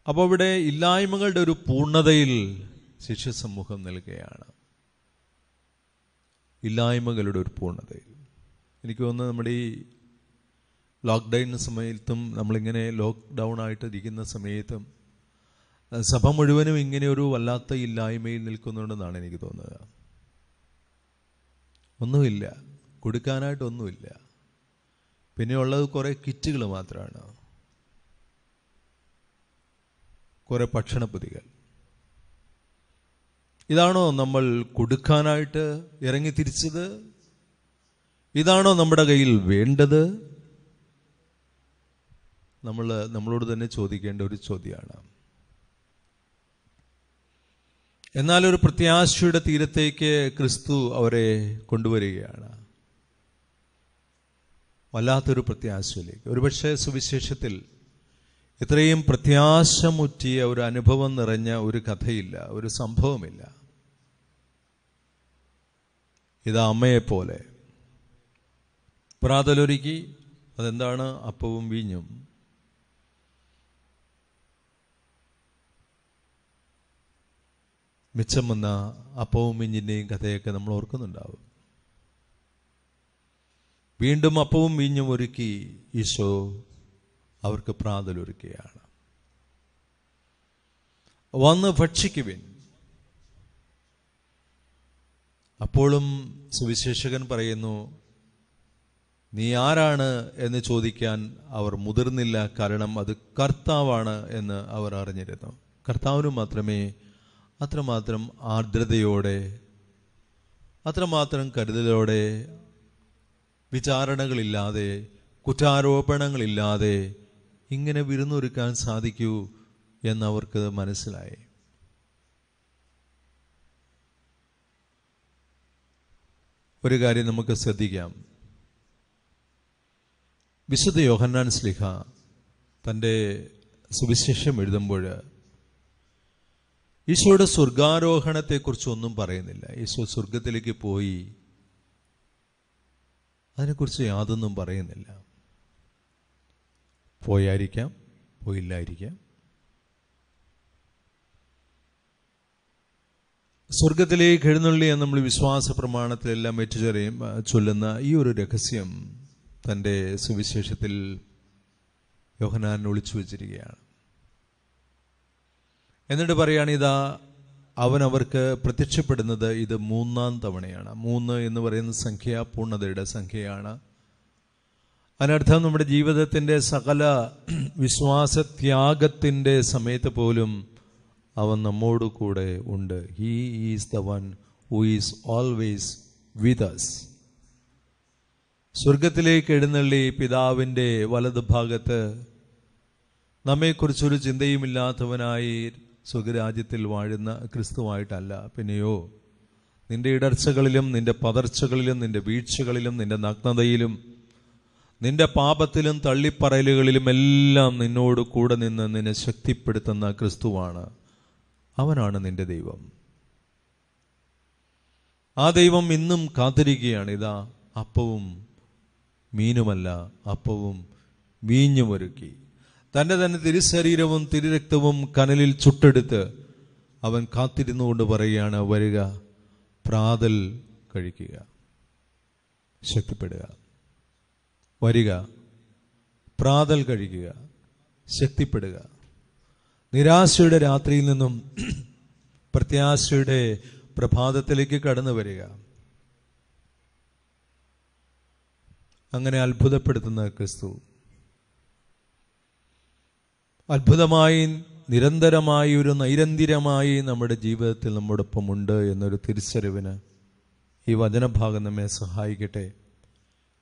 Speaker 2: അപ്പോൾ ഇവിടെ ഇല്ലായ്മകളുടെ ഒരു പൂർണ്ണതയിൽ ശിഷ്യസമൂഹം നിൽക്കുകയാണ്. ഇല്ലായ്മകളുടെ ഒരു പൂർണ്ണതയിൽ. എനിക്ക് തോന്നുന്നു നമ്മുടെ ഈ ലോക്ക്ഡൗൺ സമയത്തും നമ്മളിങ്ങനെ ലോക്ക്ഡൗൺ ആയിട്ട് ഇരിക്കുന്ന സമയത്തും സഭ മുഴുവനും ഇങ്ങനെ ഒരു വല്ലാത്ത ഇല്ലായ്മയിൽ നിൽക്കുന്നുണ്ടെന്നാണ് എനിക്ക് തോന്നുന്നത്. ഒന്നുമില്ല, കൊടുക്കാനായിട്ടൊന്നുമില്ല. പിന്നെ ഉള്ളത് കുറേ കിറ്റുകൾ മാത്രമാണ്, കുറേ ഭക്ഷണപ്പൊതികൾ. ഇതാണോ നമ്മൾ കൊടുക്കാനായിട്ട് ഇറങ്ങി തിരിച്ചത്? ഇതാണോ നമ്മുടെ കയ്യിൽ വേണ്ടത്? നമ്മളോട് തന്നെ ചോദിക്കേണ്ട ഒരു ചോദ്യമാണ്. എന്നാൽ ഒരു പ്രത്യാശയുടെ തീരത്തേക്ക് ക്രിസ്തു അവരെ കൊണ്ടുവരികയാണ്. വല്ലാത്തൊരു പ്രത്യാശയിലേക്ക്. ഒരുപക്ഷെ സുവിശേഷത്തിൽ ഇത്രയും പ്രത്യാശമുറ്റിയ ഒരു അനുഭവം നിറഞ്ഞ ഒരു കഥയില്ല, ഒരു സംഭവമില്ല. ഇത് അമ്മയെപ്പോലെ പ്രാതലൊരുക്കി, അതെന്താണ്? അപ്പവും വീഞ്ഞും. മിച്ചം വന്ന അപ്പവും വീഞ്ഞിൻ്റെയും കഥയൊക്കെ നമ്മൾ ഓർക്കുന്നുണ്ടാവും. വീണ്ടും അപ്പവും വീഞ്ഞും ഒരുക്കി ഈശോ അവർക്ക് പ്രാതലൊരുക്കുകയാണ്. വന്ന് ഭക്ഷിക്കുവിൻ. അപ്പോഴും സുവിശേഷകൻ പറയുന്നു, നീ ആരാണ് എന്ന് ചോദിക്കാൻ അവർ മുതിർന്നില്ല. കാരണം അത് കർത്താവാണ് എന്ന് അവർ അറിഞ്ഞിരുന്നു. കർത്താവിന് മാത്രമേ അത്രമാത്രം ആർദ്രതയോടെ, അത്രമാത്രം കരുതലോടെ, വിചാരണകളില്ലാതെ, കുറ്റാരോപണങ്ങളില്ലാതെ ഇങ്ങനെ വിരുന്നൊരുക്കാൻ സാധിക്കൂ എന്നവർക്ക് മനസ്സിലായി. ഒരു കാര്യം നമുക്ക് ശ്രദ്ധിക്കാം. വിശുദ്ധ യോഹന്നാൻ ശ്ലീഹ തൻ്റെ സുവിശേഷം എഴുതുമ്പോൾ ഈശോയുടെ സ്വർഗാരോഹണത്തെക്കുറിച്ചൊന്നും പറയുന്നില്ല. ഈശോ സ്വർഗത്തിലേക്ക് പോയി, അതിനെക്കുറിച്ച് യാതൊന്നും പറയുന്നില്ല. പോയായിരിക്കാം, പോയില്ലായിരിക്കാം. സ്വർഗത്തിലേക്ക് എഴുന്നള്ളി എന്ന് നമ്മൾ വിശ്വാസ പ്രമാണത്തിലെല്ലാം ചൊല്ലുന്ന ഈ ഒരു രഹസ്യം തൻ്റെ സുവിശേഷത്തിൽ യോഹന്നാൻ ഒളിച്ചു വച്ചിരിക്കുകയാണ്. എന്നിട്ട് പറയുകയാണ്, ഇതാ അവൻ അവർക്ക് പ്രത്യക്ഷപ്പെടുന്നത് ഇത് 3-ാം തവണയാണ്. 3 എന്ന് പറയുന്ന സംഖ്യ പൂർണ്ണതയുടെ സംഖ്യയാണ്. അതിനർത്ഥം നമ്മുടെ ജീവിതത്തിൻ്റെ സകല വിശ്വാസത്യാഗത്തിൻ്റെ സമയത്ത് പോലും അവൻ നമ്മോട് കൂടെ ഉണ്ട്. He is the one who is always with us. സ്വർഗത്തിലേക്ക് എഴുന്നള്ളി പിതാവിൻ്റെ വലത് ഭാഗത്ത് നമ്മെക്കുറിച്ചൊരു ചിന്തയുമില്ലാത്തവനായി സ്വർഗരാജ്യത്തിൽ വാഴുന്ന ക്രിസ്തുവായിട്ടല്ല, പിന്നെയോ നിന്റെ ഇടർച്ചകളിലും നിന്റെ പതർച്ചകളിലും നിന്റെ വീഴ്ചകളിലും നിന്റെ നഗ്നതയിലും നിന്റെ പാപത്തിലും തള്ളിപ്പറയലുകളിലും എല്ലാം നിന്നോട് കൂടെ നിന്ന് നിന്നെ ശക്തിപ്പെടുത്തുന്ന ക്രിസ്തുവാണ്. അവനാണ് നിന്റെ ദൈവം. ആ ദൈവം ഇന്നും കാത്തിരിക്കുകയാണ്. ഇതാ, അപ്പവും മീനുമല്ല, അപ്പവും വീഞ്ഞുമൊരുക്കി തൻ്റെ തന്നെ തിരുശരീരവും തിരുരക്തവും കനലിൽ ചുട്ടെടുത്ത് അവൻ കാത്തിരുന്നുകൊണ്ട് പറയുകയാണ്, വരിക, പ്രാതൽ കഴിക്കുക, ശക്തിപ്പെടുക. വരിക, പ്രാതൽ കഴിക്കുക, ശക്തിപ്പെടുക. നിരാശയുടെ രാത്രിയിൽ നിന്നും പ്രത്യാശയുടെ പ്രഭാതത്തിലേക്ക് കടന്നു വരിക. അങ്ങനെ അത്ഭുതപ്പെടുത്തുന്ന ക്രിസ്തു അത്ഭുതമായി, നിരന്തരമായി, ഒരു നൈരന്തര്യമായി നമ്മുടെ ജീവിതത്തിൽ നമ്മോടൊപ്പമുണ്ട് എന്നൊരു തിരിച്ചറിവിന് ഈ വചനഭാഗം നമ്മെ സഹായിക്കട്ടെ.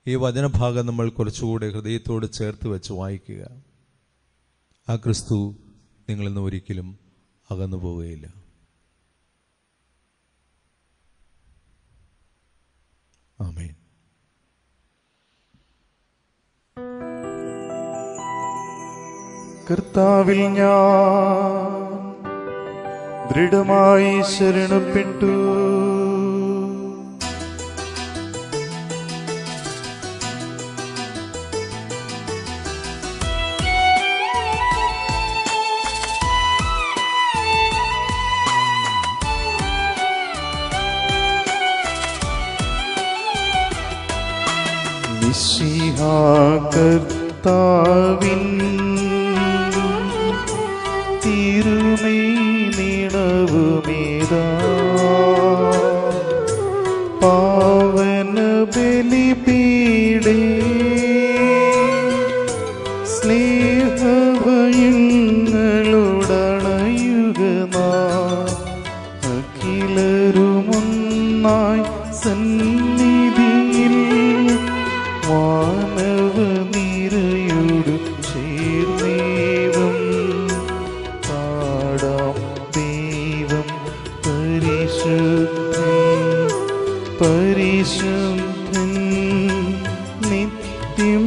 Speaker 2: ഈ വചനഭാഗം നമ്മൾ കുറച്ചുകൂടെ ഹൃദയത്തോട് ചേർത്ത് വെച്ച് വായിക്കുക. ആ ക്രിസ്തു നിങ്ങളിൽ നിന്ന് ഒരിക്കലും അകന്നു പോവുകയില്ല. ആമേൻ.
Speaker 1: കർത്താവിൽ ഞാൻ ദൃഢമായി ശരണപ്പെട്ടു. മിശിഹാ കർത്താവിൻ തിരുമൈ നിണവുമേതാ പാവന ബലിപീഠേ സ്നേഹഭയങ്ങളുടണയുക അഖിലരുമൊന്നായി സന്നിധിയിൽ വാനവ നിരയോട് ചേർന്നേവം പാടാം ദൈവം പരിശുദ്ധൻ പരിശുദ്ധൻ നിത്യം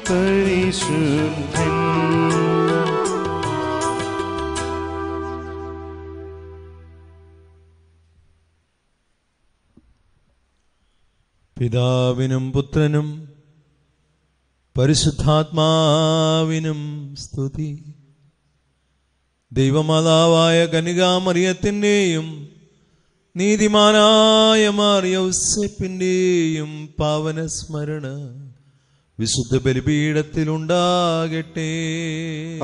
Speaker 1: പരിശുദ്ധൻ.
Speaker 2: പിതാവിനും പുത്രനും പരിശുദ്ധാത്മാവിനും സ്തുതി. ദൈവമാതാവായ കന്യകാമറിയത്തിൻ്റെയും നീതിമാനായ മാർ യൗസേപ്പിൻ്റെയും പാവന സ്മരണ വിശുദ്ധ ബലിപീഠത്തിലുണ്ടാകട്ടെ.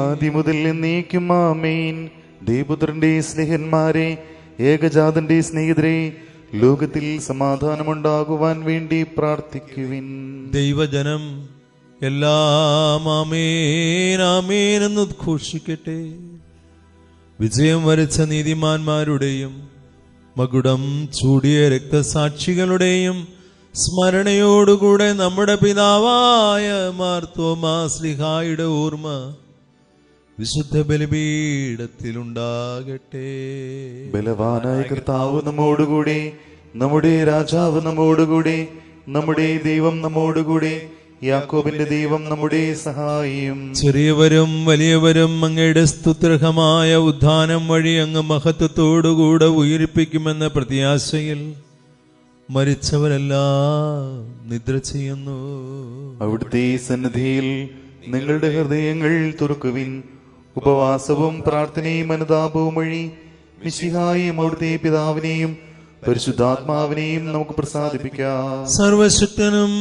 Speaker 1: ആദിമുതൽ എന്നേക്കും ആമേൻ. ദൈവപുത്രന്റെ സ്നേഹന്മാരെ, ഏകജാതന്റെ സ്നേഹിതരെ, ലോകത്തിൽ സമാധാനമുണ്ടാകുവാൻ വേണ്ടി പ്രാർത്ഥിക്കുവിൻ.
Speaker 2: ദൈവജനം എല്ലാം ആമേൻ ആമേൻ എന്ന് ഉദ്ഘോഷിക്കട്ടെ. വിജയം വരിച്ച നീതിമാന്മാരുടെയും മകുടം ചൂടിയ രക്തസാക്ഷികളുടെയും സ്മരണയോടുകൂടെ നമ്മുടെ പിതാവായ മാർ തോമാശ്ലീഹായുടെ ഓർമ്മ വിശുദ്ധ ബലിപീഠത്തിലുണ്ടാകട്ടെ.
Speaker 1: ബലവാനായ കർത്താവ് നമ്മോടുകൂടെ, നമ്മുടെ രാജാവ് നമ്മോടുകൂടെ, നമ്മുടെ ദൈവം നമ്മോടുകൂടെ, യാക്കോബിന്റെ ദൈവം നമ്മുടെ സഹായം.
Speaker 2: ചെറിയവരും വലിയവരും അങ്ങയുടെ സ്തുത്യർഹമായ ഉദ്ധാനം വഴി അങ്ങ് മഹത്വത്തോടുകൂടെ ഉയർപ്പിക്കുമെന്ന പ്രത്യാശയിൽ മരിച്ചവരെല്ലാം നിദ്ര ചെയ്യുന്നു.
Speaker 1: അവിടുത്തെ സന്നിധിയിൽ നിങ്ങളുടെ ഹൃദയങ്ങൾ തുറക്കുവിൻ. ഉപവാസവും പ്രാർത്ഥനയും അനുതാപവും വഴി മിശിഹായെയും അവിടുത്തെ പിതാവിനെയും പരിശുദ്ധാത്മാവിനെയും നമുക്ക് പ്രസാദിപ്പിക്കാം.
Speaker 2: സർവശക്തനും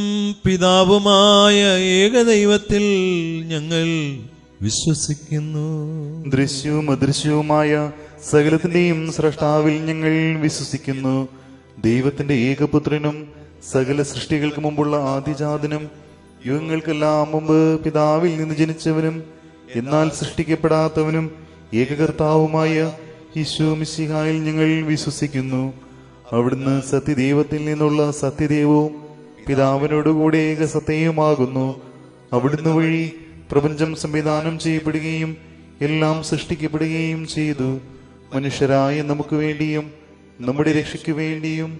Speaker 2: പിതാവുമായ ഏകദൈവത്തിൽ ഞങ്ങൾ വിശ്വസിക്കുന്നു.
Speaker 1: ദൃശ്യവും അദൃശ്യവുമായ സകലത്തിന്റെയും സ്രഷ്ടാവിൽ ഞങ്ങൾ വിശ്വസിക്കുന്നു. ദൈവത്തിന്റെ ഏകപുത്രനും സകല സൃഷ്ടികൾക്ക് മുമ്പുള്ള ആദിജാതനും യുഗങ്ങൾക്കെല്ലാം മുമ്പ് പിതാവിൽ നിന്ന് ജനിച്ചവനും എന്നാൽ സൃഷ്ടിക്കപ്പെടാത്തവനും ഏകകർത്താവുമായ യേശു മിശിഹായിൽ ഞങ്ങൾ വിശ്വസിക്കുന്നു. അവിടുന്ന് സത്യദൈവത്തിൽ നിന്നുള്ള സത്യദൈവവും പിതാവിനോടുകൂടെ ഏകസത്യവുമാകുന്നു. അവിടുന്ന് വഴി പ്രപഞ്ചം സംവിധാനം ചെയ്യപ്പെടുകയും എല്ലാം സൃഷ്ടിക്കപ്പെടുകയും ചെയ്തു. മനുഷ്യരായ നമുക്ക് വേണ്ടിയും നമ്മുടെ രക്ഷയ്ക്ക് വേണ്ടിയും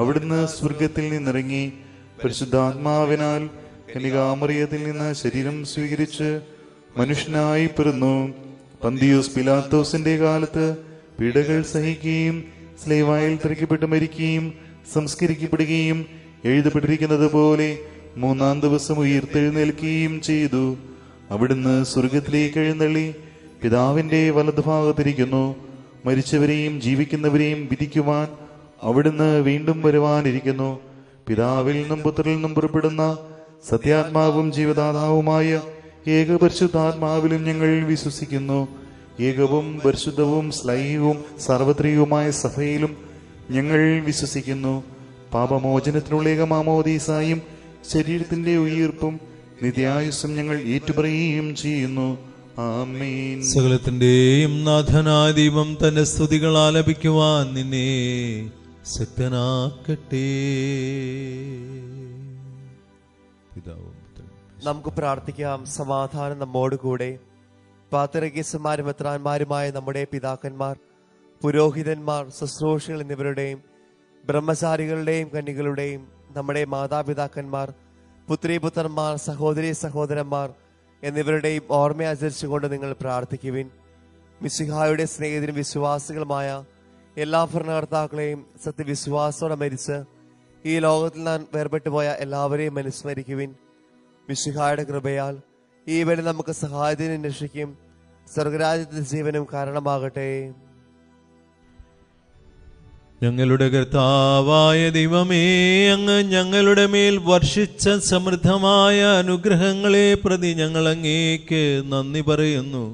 Speaker 1: അവിടുന്ന് സ്വർഗത്തിൽ നിന്നിറങ്ങി പരിശുദ്ധാത്മാവിനാൽ കനികാമറിയത്തിൽ നിന്ന് ശരീരം സ്വീകരിച്ച് മനുഷ്യനായി പിറന്നു. പന്തിയൂസ് പിലാത്തോസിന്റെ കാലത്ത് പീഡകൾ സഹിക്കുകയും സ്ലേവായിൽ തിരക്കപ്പെട്ട് മരിക്കുകയും സംസ്കരിക്കപ്പെടുകയും എഴുതപ്പെട്ടിരിക്കുന്നത് പോലെ 3-ാം ദിവസം ഉയിർത്തെഴുന്നേൽക്കുകയും ചെയ്തു. അവിടുന്ന് സ്വർഗത്തിലേക്ക് എഴുന്നള്ളി പിതാവിന്റെ വലതുഭാഗത്തിരിക്കുന്നു. മരിച്ചവരെയും ജീവിക്കുന്നവരെയും വിധിക്കുവാൻ അവിടുന്ന് വീണ്ടും വരുവാനിരിക്കുന്നു. പിതാവിൽ നിന്നും പുത്രനിൽ നിന്നും പുറപ്പെടുന്ന സത്യാത്മാവും ജീവദാതാവുമായ ഏകപരിശുദ്ധാത്മാവിലും ഞങ്ങൾ വിശ്വസിക്കുന്നു. ഏകവും പരിശുദ്ധവും സ്ലൈഹവും സാർവത്രികവുമായ സഭയിലും ഞങ്ങൾ വിശ്വസിക്കുന്നു. പാപമോചനത്തിനുള്ള ഏകമാമോദീസായും ശരീരത്തിന്റെ ഉയിർപ്പും നിത്യായുസ്സും ഞങ്ങൾ ഏറ്റുപറയുകയും ചെയ്യുന്നു. ആമേൻ.
Speaker 2: സകലത്തിന്റെയും നാഥനായ ദൈവം തന്റെ സ്തുതികൾ ആലപിക്കുവാൻ നിന്നെ ശക്തനാക്കട്ടെ. പിതാവും
Speaker 3: നമുക്ക് പ്രാർത്ഥിക്കാം. സമാധാനം നമ്മോട് കൂടെ. പാത്രികീസന്മാരും മെത്രാന്മാരുമായ നമ്മുടെ പിതാക്കന്മാർ, പുരോഹിതന്മാർ, ശുശ്രൂഷകൾ എന്നിവരുടെയും ബ്രഹ്മചാരികളുടെയും കന്യകളുടെയും നമ്മുടെ മാതാപിതാക്കന്മാർ, പുത്രീപുത്രന്മാർ, സഹോദരി സഹോദരന്മാർ എന്നിവരുടെയും ഓർമ്മ ആചരിച്ചുകൊണ്ട് നിങ്ങൾ പ്രാർത്ഥിക്കുവിൻ. മിശിഹായുടെ സ്നേഹിതരും വിശ്വാസികളുമായ എല്ലാ ഭരണകർത്താക്കളെയും സത്യവിശ്വാസത്തോടെ മരിച്ച് ഈ ലോകത്തിൽ നിന്ന് വേർപെട്ടുപോയ എല്ലാവരെയും അനുസ്മരിക്കുവിൻ. മിശിഹായുടെ കൃപയാൽ ഈ വഴി നമുക്ക് സഹായത്തിനും രക്ഷിക്കും സ്വർഗരാജ്യത്തിന്റെ ജീവനും കാരണമാകട്ടെ.
Speaker 2: ഞങ്ങളുടെ കർത്താവായ ദൈവമേ, അങ്ങ് ഞങ്ങളുടെ മേൽ വർഷിച്ച സമൃദ്ധമായ അനുഗ്രഹങ്ങളെ പ്രതി ഞങ്ങൾ അങ്ങേക്ക് നന്ദി പറയുന്നു.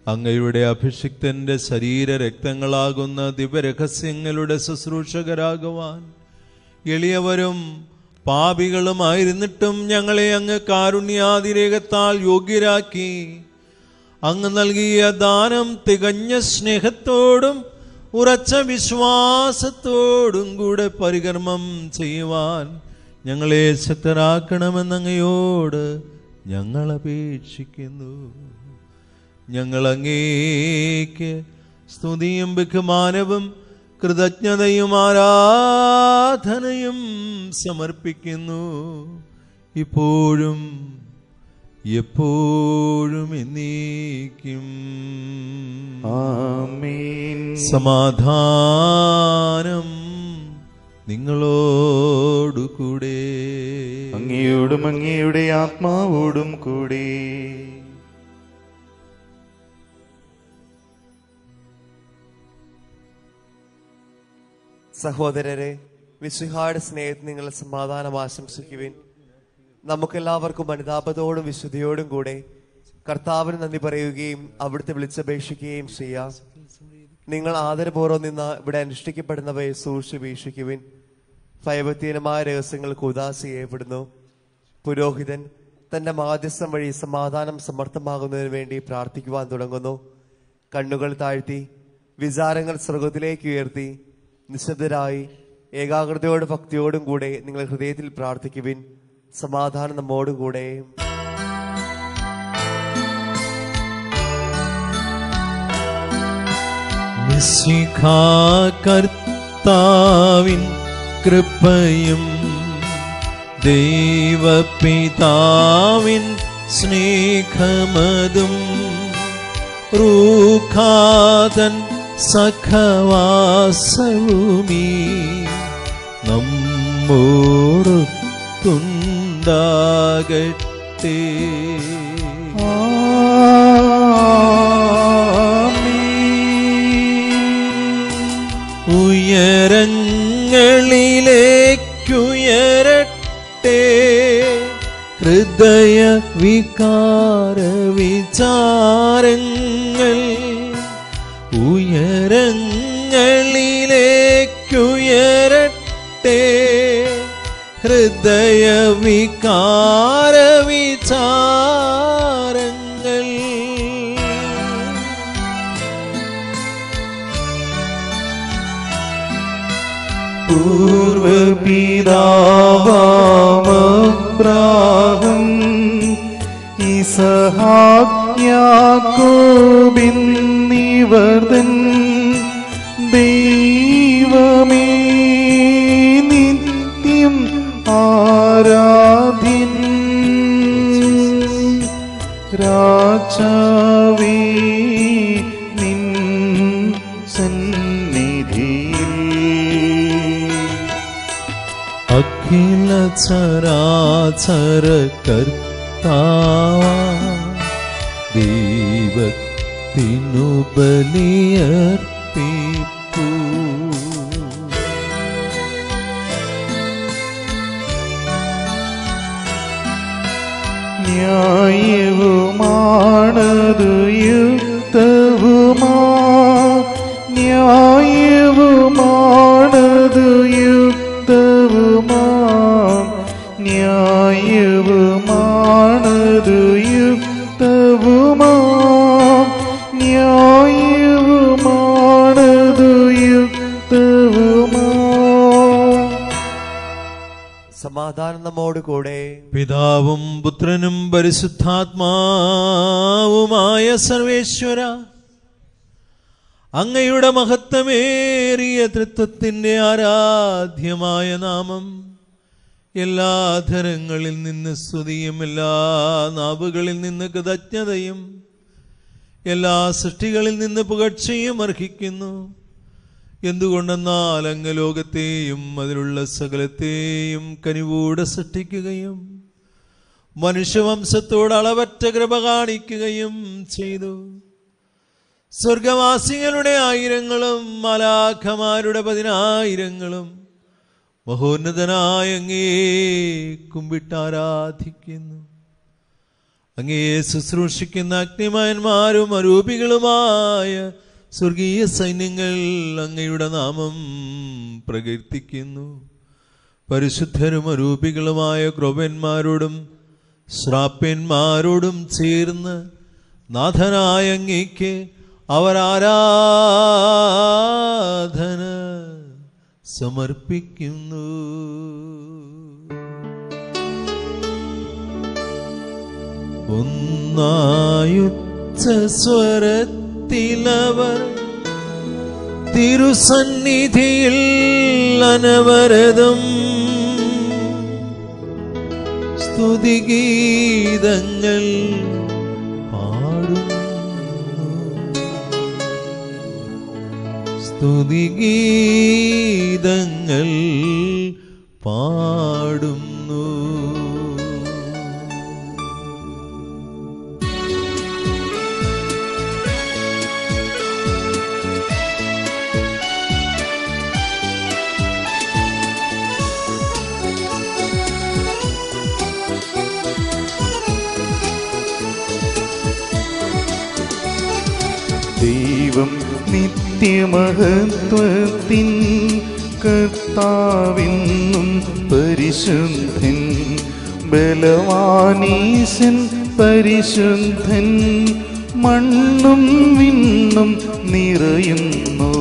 Speaker 2: അങ്ങയുടെ അഭിഷിക്തന്റെ ശരീര രക്തങ്ങളാകുന്ന ദിവ്യരഹസ്യങ്ങളുടെ ശുശ്രൂഷകരാകുവാൻ എളിയവരും പാപികളുമായിരുന്നിട്ടും ഞങ്ങളെ അങ്ങ് കാരുണ്യാതിരേകത്താൽ യോഗ്യരാക്കി. അങ്ങ് നൽകിയ ദാനം തികഞ്ഞ സ്നേഹത്തോടും ഉറച്ച വിശ്വാസത്തോടും കൂടെ പരികർമ്മം ചെയ്യുവാൻ ഞങ്ങളെ ശക്തരാക്കണമെന്നങ്ങയോട് ഞങ്ങൾ അപേക്ഷിക്കുന്നു. ഞങ്ങൾ അങ്ങേക്ക് സ്തുതിയും ബഹുമാനവും കൃതജ്ഞതയും ആരാധനയും സമർപ്പിക്കുന്നു, ഇപ്പോഴും എപ്പോഴും എന്നേക്കും.
Speaker 1: ആമേൻ.
Speaker 2: സമാധാനം നിങ്ങളോടുകൂടെ.
Speaker 1: അങ്ങയോടും അങ്ങയുടെ ആത്മാവോടും കൂടെ.
Speaker 3: സഹോദരരെ, മിശിഹായുടെ സ്നേഹത്തിൽ നിങ്ങൾ സമാധാനം ആശംസിക്കുവിൻ. നമുക്കെല്ലാവർക്കും അനുതാപത്തോടും വിശുദ്ധിയോടും കൂടെ കർത്താവിന് നന്ദി പറയുകയും അവിടുത്തെ വിളിച്ചപേക്ഷിക്കുകയും ചെയ്യാം. നിങ്ങൾ ആദരപൂർവ്വം നിന്ന് ഇവിടെ അനുഷ്ഠിക്കപ്പെടുന്നവയെ സൂക്ഷിച്ച് വീക്ഷിക്കുവിൻ. ഭയഭക്തിഹീനമായ രഹസ്യങ്ങൾക്ക് ഉദാസി ചെയ്യപ്പെടുന്നു. പുരോഹിതൻ തന്റെ മാധ്യസ്ഥം വഴി സമാധാനം സമർത്ഥമാകുന്നതിന് വേണ്ടി പ്രാർത്ഥിക്കുവാൻ തുടങ്ങുന്നു. കണ്ണുകൾ താഴ്ത്തി വിചാരങ്ങൾ സ്വർഗത്തിലേക്ക് ഉയർത്തി നിശബ്ദരായി ഏകാഗ്രതയോടും ഭക്തിയോടും കൂടെ നിങ്ങൾ ഹൃദയത്തിൽ പ്രാർത്ഥിക്കുവിൻ. സമാധാനം നമ്മോടുകൂടെ.
Speaker 2: മിശിഹാ കർത്താവിൻ കൃപയും ദൈവപിതാവിൻ സ്നേഹമതും റൂഖാതൻ സഖവാസവുമീ നമ്മോടൊത്തുണ്ടാകട്ടെ. ഉയരങ്ങളിലേക്കുയരട്ടെ ഹൃദയ വികാര വിചാരങ്ങൾ. ഉയരങ്ങളിലേക്കുയരട്ടെ ഹൃദയ വികാര വിചാരങ്ങൾ.
Speaker 1: പൂർവപിതാവാമബ്രാഹം ഇസഹാക്ക് യാക്കോബെന്നിവർതൻ ദൈവമേ നിത്യം ആരാധ്യൻ.
Speaker 2: അഖില ചരാചര കർത്താവാ ദൈവത്തിനു ബലിയർപ്പിപ്പൂ.
Speaker 1: ന്യായവുമാണതു യുക്തവുമാ, ന്യായവുമാണതു യുക്തവുമാ, ന്യായവുമാണതു യുക്തവുമാ, ന്യായവുമാണതു യുക്തവുമാ.
Speaker 3: സമാധാനം നമ്മോട് കൂടെ.
Speaker 2: പിതാവും പുത്രനും പരിശുദ്ധാത്മാവുമായ സർവേശ്വര, അങ്ങയുടെ മഹത്വമേറിയ തൃത്വത്തിന്റെ ആരാധ്യമായ നാമം എല്ലാ ധരങ്ങളിൽ നിന്ന് സ്തുതിയും എല്ലാ നാവുകളിൽ നിന്ന് കൃതജ്ഞതയും എല്ലാ സൃഷ്ടികളിൽ നിന്ന് പുകഴ്ചയും അർഹിക്കുന്നു. എന്തുകൊണ്ടെന്നാൽ അങ്ങ് ലോകത്തെയും അതിലുള്ള സകലത്തെയും കനിവോടെ സൃഷ്ടിക്കുകയും മനുഷ്യവംശത്തോട് അളവറ്റ കൃപ കാണിക്കുകയും ചെയ്തു. സ്വർഗവാസികളുടെ ആയിരങ്ങളും മലാഖമാരുടെ 10,000ങ്ങളും മഹോന്നതനായ അങ്ങേ കുമ്പിട്ടാരാധിക്കുന്നു. അങ്ങയെ ശുശ്രൂഷിക്കുന്ന അഗ്നിമയന്മാരും അരൂപികളുമായ സ്വർഗീയ സൈന്യങ്ങൾ അങ്ങയുടെ നാമം പ്രകീർത്തിക്കുന്നു. പരിശുദ്ധരും അരൂപികളുമായ ക്രോപന്മാരോടും ശ്രാപ്യന്മാരോടും ചേർന്ന് നാഥനായ അങ്ങേക്ക് അവർ ആരാധന സമർപ്പിക്കുന്നു. ഒന്നായുച്ച സ്വരത്തിലവർ തിരുസന്നിധിയിൽ അനവരതം സ്തുതിഗീതങ്ങൾ പാടുന്നു. സ്തുതിഗീതങ്ങൾ പാടുന്നു.
Speaker 1: ദൈവം നിത്യമഹത്വത്തിൻ കർത്താവെന്നും പരിശുദ്ധൻ, ബലവാനീശൻ പരിശുദ്ധൻ, മണ്ണും വിണ്ണും നിറയുന്നു.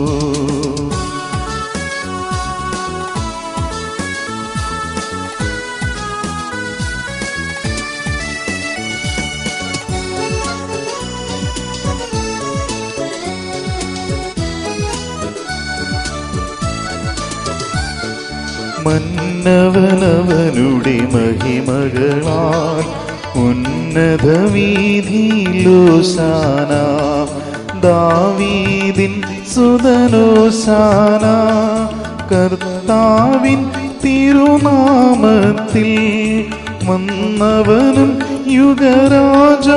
Speaker 1: മന്നവനവനുടെ മഹിമകളാൽ ഉന്നത വീഥിയിലോശാന, ദാവീദിൻ സുതനോശാന. കർത്താവിൻ തിരുനാമത്തിൽ വന്നവനും യുഗരാജാവായി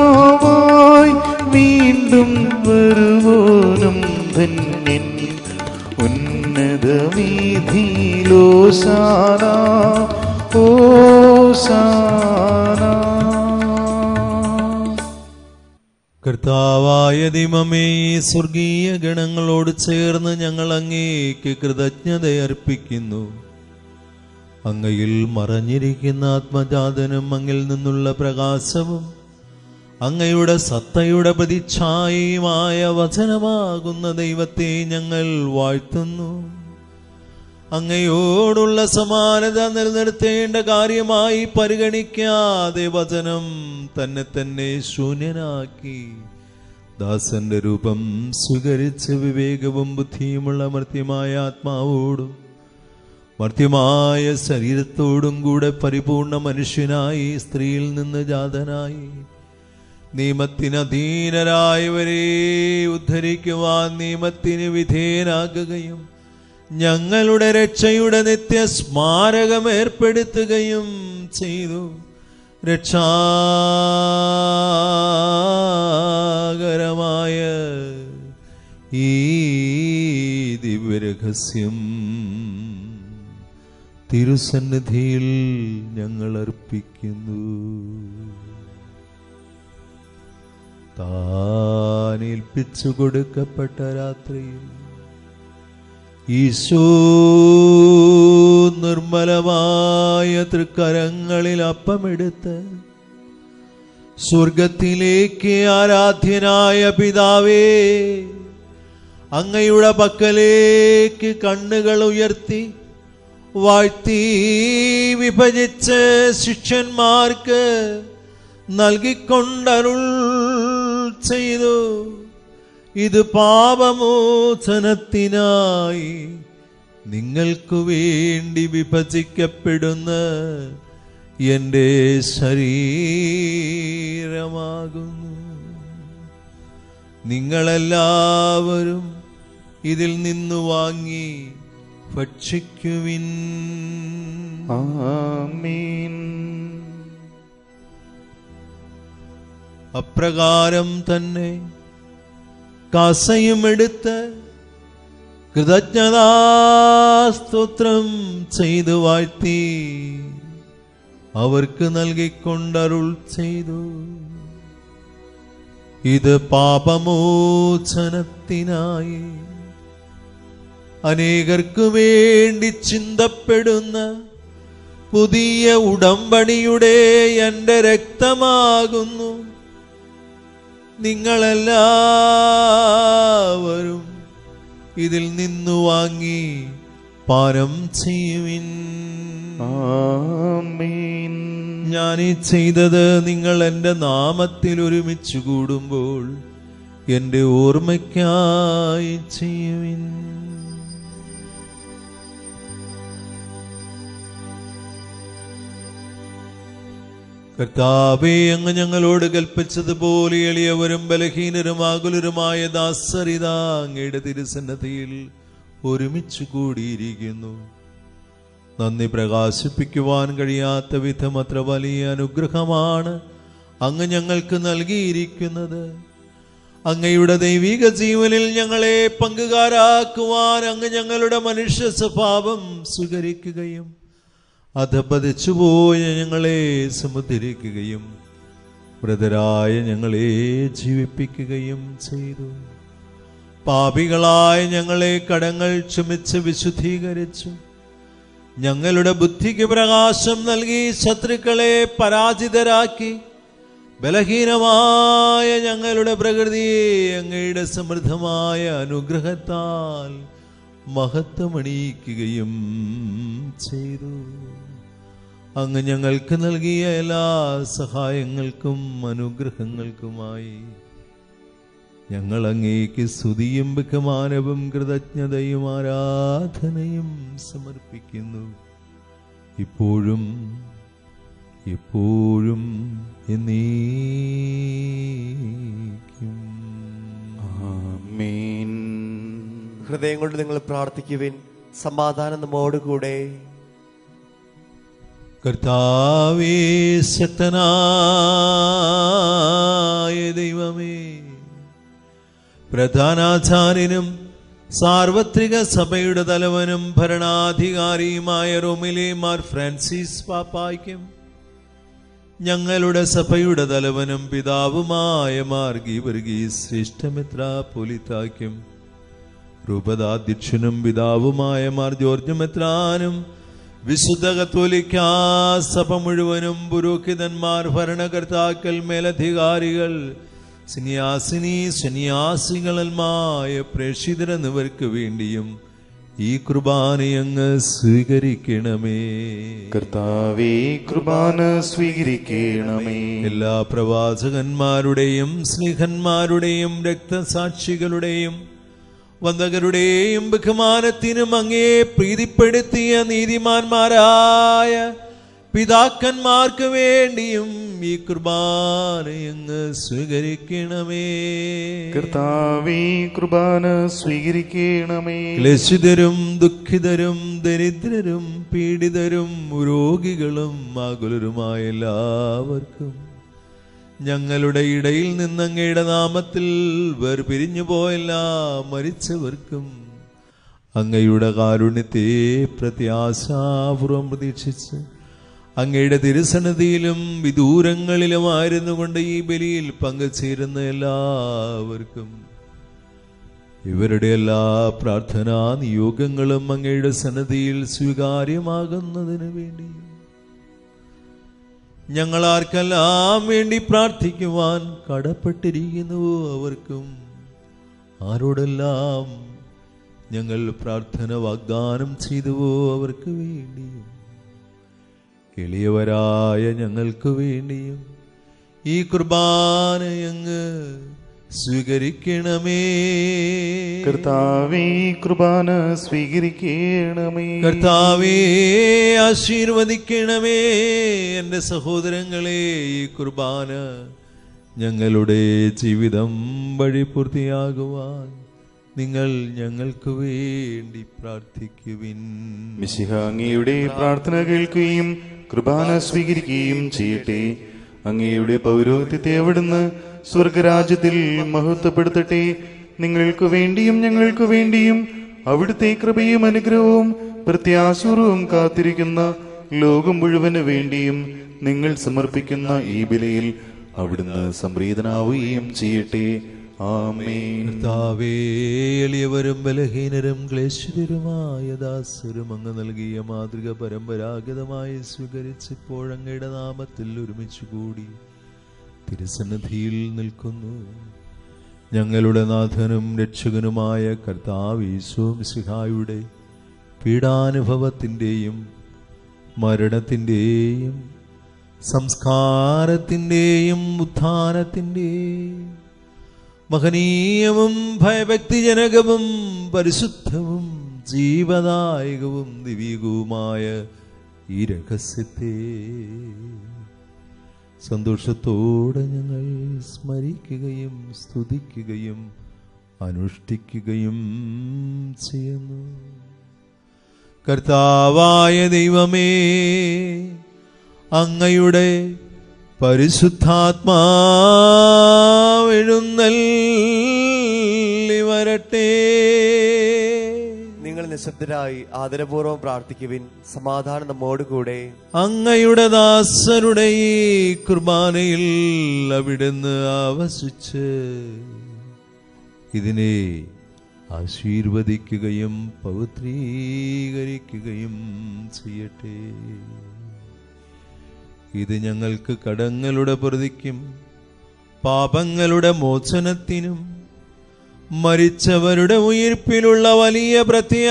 Speaker 1: വീണ്ടും വരുവോനും ധന്യൻ. ഉന്നതവീഥിയിലോശാന ഓശാന.
Speaker 2: കർത്താവായ ദൈവമേ, സ്വർഗീയ ഗണങ്ങളോട് ചേർന്ന് ഞങ്ങൾ അങ്ങേക്ക് കൃതജ്ഞതയർപ്പിക്കുന്നു. അങ്ങയിൽ മറഞ്ഞിരിക്കുന്ന ആത്മജാതനും അങ്ങിൽ നിന്നുള്ള പ്രകാശവും അങ്ങയുടെ സത്തയുടെ പ്രതിച്ഛായയുമായ വചനമാകുന്ന ദൈവത്തെ ഞങ്ങൾ വാഴ്ത്തുന്നു. അങ്ങയോടുള്ള സമാനത നിലനിർത്തേണ്ട കാര്യമായി പരിഗണിക്കാതെ വചനം തന്നെ തന്നെ ശൂന്യനാക്കി ദാസന്റെ രൂപം സ്വീകരിച്ച് വിവേകവും ബുദ്ധിയുമുള്ള മർത്യമായ ആത്മാവോടും മർത്യമായ ശരീരത്തോടും കൂടെ പരിപൂർണ മനുഷ്യനായി സ്ത്രീയിൽ നിന്ന് ജാതനായി നിയമത്തിനധീനരായവരെ ഉദ്ധരിക്കുവാൻ നിയമത്തിന് വിധേയനാകുകയും ഞങ്ങളുടെ രക്ഷയുടെ നിത്യ സ്മാരകം ഏർപ്പെടുത്തുകയും ചെയ്തു. രക്ഷാകരമായ ഈ ദിവ്യരഹസ്യം തിരുസന്നിധിയിൽ ഞങ്ങൾ അർപ്പിക്കുന്നു. താൻ ഏൽപ്പിച്ചു കൊടുക്കപ്പെട്ട രാത്രിയിൽ ഈശോ നിർമ്മലമായ തൃക്കരങ്ങളിൽ അപ്പമെടുത്ത് സ്വർഗത്തിലേക്ക് ആരാധ്യനായ പിതാവേ, അങ്ങയുടെ പക്കലേക്ക് കണ്ണുകൾ ഉയർത്തി വാഴ്ത്തി വിഭജിച്ച് ശിഷ്യന്മാർക്ക് നൽകിക്കൊണ്ടരുൾ ചെയ്തു. ഇത് പാപമോചനത്തിനായി നിങ്ങൾക്കു വേണ്ടി വിഭജിക്കപ്പെടുന്ന എൻ്റെ ശരീരമാകുന്നു. നിങ്ങളെല്ലാവരും ഇതിൽ നിന്ന് വാങ്ങി ഭക്ഷിക്കുവിൻ.
Speaker 1: ആമീൻ.
Speaker 2: അപ്രകാരം തന്നെ കാസയും എടുത്ത് കൃതജ്ഞതാസ്തോത്രം ചെയ്തു വാഴ്ത്തി അവർക്ക് നൽകിക്കൊണ്ടരുൾ ചെയ്തു. ഇത് പാപമോചനത്തിനായി അനേകർക്കു വേണ്ടി ചിന്തപ്പെടുന്ന പുതിയ ഉടമ്പടിയുടെ എൻ്റെ രക്തമാകുന്നു. നിങ്ങളെല്ലാവരും ഇതിൽ നിന്നു വാങ്ങി പാനം ചെയ്യുവിൻ.
Speaker 1: ആമീൻ.
Speaker 2: ഞാനീ ചെയ്തത് നിങ്ങൾ എൻ്റെ നാമത്തിൽ ഒരുമിച്ച് കൂടുമ്പോൾ എൻ്റെ ഓർമ്മയ്ക്കായി ചെയ്യുവിൻ. കർത്താവേ, അങ്ങ് ഞങ്ങളോട് കൽപ്പിച്ചതുപോലെ എളിയവരും ബലഹീനരും ആകുലരുമായ ദാസരിതാ അങ്ങയുടെ തിരുസന്നിധിയിൽ ഒരുമിച്ച് കൂടിയിരിക്കുന്നു. നന്ദി പ്രകാശിപ്പിക്കുവാൻ കഴിയാത്ത വിധം അത്ര വലിയ അനുഗ്രഹമാണ് അങ്ങ് ഞങ്ങൾക്ക് നൽകിയിരിക്കുന്നത്. അങ്ങയുടെ ദൈവിക ജീവനിൽ ഞങ്ങളെ പങ്കുകാരാക്കുവാൻ അങ്ങ് ഞങ്ങളുടെ മനുഷ്യ സ്വഭാവം സ്വീകരിക്കുകയും അധപതിച്ചുപോയ ഞങ്ങളെ സമുദ്ധരിക്കുകയും മൃതരായ ഞങ്ങളെ ജീവിപ്പിക്കുകയും ചെയ്തു. പാപികളായ ഞങ്ങളെ കടങ്ങൾ ക്ഷമിച്ച് വിശുദ്ധീകരിച്ചു. ഞങ്ങളുടെ ബുദ്ധിക്ക് പ്രകാശം നൽകി ശത്രുക്കളെ പരാജിതരാക്കി ബലഹീനമായ ഞങ്ങളുടെ പ്രകൃതിയെ അങ്ങയുടെ സമൃദ്ധമായ അനുഗ്രഹത്താൽ മഹത്വമണിയിക്കുകയും ചെയ്തു. അങ്ങ് ഞങ്ങൾക്ക് നൽകിയ എല്ലാ സഹായങ്ങൾക്കും അനുഗ്രഹങ്ങൾക്കുമായി ഞങ്ങൾ അങ്ങേക്ക് സ്തുതിയും ബഹുമാനവും കൃതജ്ഞതയും ആരാധനയും സമർപ്പിക്കുന്നു. ഇപ്പോഴും എപ്പോഴും എന്നേക്കും.
Speaker 1: ആമീൻ.
Speaker 3: ഹൃദയം കൊണ്ട് നിങ്ങൾ പ്രാർത്ഥിക്കുവിൻ. സമാധാനം നമ്മോടുകൂടെ.
Speaker 2: കർത്താവേ, ശക്തനായ ദൈവമേ, പ്രധാനാചാര്യനും സാർവത്രിക സഭയുടെ തലവനും ഭരണാധികാരിയുമായ റോമിലെ മാർ ഫ്രാൻസിസ് പാപ്പായ്ക്കും ഞങ്ങളുടെ സഭയുടെ തലവനും പിതാവുമായ മാർ ഗീവർഗീസ് ശ്രേഷ്ഠ മെത്രാപ്പൊലീത്തായ്ക്കും രൂപതാധ്യക്ഷനും പിതാവുമായ മാർ ജോർജ് മെത്രാനും വിശുദ്ധ കത്തോലിക്കാ സഭ മുഴുവനും പുരോഹിതന്മാർ, ഭരണകർത്താക്കൾ, മേലധികാരികൾ, സന്യാസികളൽമായ പ്രേക്ഷിതർ എന്നിവർക്ക് വേണ്ടിയും ഈ കുർബാനയങ്ങ് സ്വീകരിക്കണമേ.
Speaker 1: കർത്താവേ, കുർബാന സ്വീകരിക്കണമേ.
Speaker 2: എല്ലാ പ്രവാചകന്മാരുടെയും സ്നേഹന്മാരുടെയും രക്തസാക്ഷികളുടെയും വന്ദകരുടെയും ബഹുമാനത്തിനും അങ്ങേ പ്രീതിപ്പെടുത്തിയ നീതിമാന്മാരായ പിതാക്കന്മാർക്ക് വേണ്ടിയും ഈ കുർബാനയങ്ങ് സ്വീകരിക്കണമേ.
Speaker 1: കർത്താവേ, കുർബാന സ്വീകരിക്കണമേ.
Speaker 2: ക്ലേശിതരും ദുഃഖിതരും ദരിദ്രരും പീഡിതരും രോഗികളും ആകുലരുമായ എല്ലാവർക്കും ഞങ്ങളുടെ ഇടയിൽ നിന്ന് അങ്ങയുടെ നാമത്തിൽ വേർപിരിഞ്ഞു പോയെല്ലാ മരിച്ചവർക്കും അങ്ങയുടെ കാരുണ്യത്തെ പ്രത്യാശാപൂർവം പ്രതീക്ഷിച്ച് അങ്ങയുടെ തിരുസന്നിധിയിലും വിദൂരങ്ങളിലുമായിരുന്നു കൊണ്ട് ഈ ബലിയിൽ പങ്കുചേരുന്ന എല്ലാവർക്കും ഇവരുടെ എല്ലാ പ്രാർത്ഥനാ നിയോഗങ്ങളും അങ്ങയുടെ സന്നിധിയിൽ സ്വീകാര്യമാകുന്നതിന് വേണ്ടി ഞങ്ങൾ ആർക്കെല്ലാം വേണ്ടി പ്രാർത്ഥിക്കുവാൻ കടപ്പെട്ടിരിക്കുന്നുവോ അവർക്കും ആരോടെല്ലാം ഞങ്ങൾ പ്രാർത്ഥന വാഗ്ദാനം ചെയ്തുവോ അവർക്ക് വേണ്ടിയും എളിയവരായ ഞങ്ങൾക്ക് വേണ്ടിയും ഈ കുർബാനയങ്ങ് സ്വീകരിക്കണമേ.
Speaker 1: കർത്താവേ, കുർബാന സ്വീകരിക്കണമേ.
Speaker 2: കർത്താവേ, ആശീർവദിക്കണമേ. എൻ്റെ സഹോദരങ്ങളെ, ഈ കുർബാന ഞങ്ങളുടെ ജീവിതം വഴി പൂർത്തിയാകുവാൻ നിങ്ങൾ ഞങ്ങൾക്ക് വേണ്ടി പ്രാർത്ഥിക്കുവിൻ.
Speaker 1: മിശിഹ അങ്ങയുടെ പ്രാർത്ഥന കേൾക്കുകയും കുർബാന സ്വീകരിക്കുകയും ചെയ്യട്ടെ. അങ്ങയുടെ പൗരോഹിത്യത്തെ അവിടുന്ന് സ്വർഗരാജ്യത്തിൽ മഹത്വപ്പെടുത്തട്ടെ. നിങ്ങൾക്ക് വേണ്ടിയും ഞങ്ങൾക്ക് വേണ്ടിയും അവിടുത്തെ കൃപയും അനുഗ്രഹവും പ്രത്യാശൂർവം കാത്തിരിക്കുന്ന ലോകം മുഴുവന് വേണ്ടിയും നിങ്ങൾ സമർപ്പിക്കുന്ന ഈ ബലിയിൽ അവിടുന്ന് സംപ്രീതനാവുകയും ചെയ്യട്ടെ. ആമേൻ.
Speaker 2: കർത്താവേ, എളിയവരും ബലഹീനരും ക്ലേശിതരുമായ ദാസരും അങ്ങ് നൽകിയ മാതൃക പരമ്പരാഗതമായി സ്വീകരിച്ചപ്പോഴങ്ങയുടെ നാമത്തിൽ ഒരുമിച്ച് കൂടി തിരുസന്നിധിയിൽ നിൽക്കുന്നു. ഞങ്ങളുടെ നാഥനും രക്ഷകനുമായ കർത്താവ് യേശു മിശിഹായുടെ പീഡാനുഭവത്തിൻ്റെയും മരണത്തിൻ്റെയും സംസ്കാരത്തിൻ്റെയും ഉത്ഥാനത്തിൻ്റെയും മഹനീയവും ഭയഭക്തിജനകവും പരിശുദ്ധവും ജീവദായകവും ദിവ്യവുമായ ഈ രഹസ്യത്തെ സന്തോഷത്തോടെ ഞങ്ങൾ സ്മരിക്കുകയും സ്തുതിക്കുകയും അനുഷ്ഠിക്കുകയും ചെയ്യുന്നു. കർത്താവായ ദൈവമേ, അങ്ങയുടെ പരിശുദ്ധാത്മാവെഴുന്നള്ളി വരട്ടെ.
Speaker 3: നിങ്ങൾ നിശബ്ദരായി ആദരപൂർവ്വം പ്രാർത്ഥിക്കുവിൻ. സമാധാനം നമ്മോട് കൂടെ.
Speaker 2: അങ്ങയുടെ ദാസരുടെ ഈ കുർബാനയിൽ അവിടുന്ന് ആവസിച്ച് ഇതിനെ ആശീർവദിക്കുകയും പവിത്രീകരിക്കുകയും ചെയ്യട്ടെ. ഇത് ഞങ്ങൾക്ക് കടങ്ങളുടെ പ്രതിക്കും പാപങ്ങളുടെ മോചനത്തിനും മരിച്ചവരുടെ ഉയിർപ്പിലുള്ള വലിയ പ്രത്യാശയ്ക്കും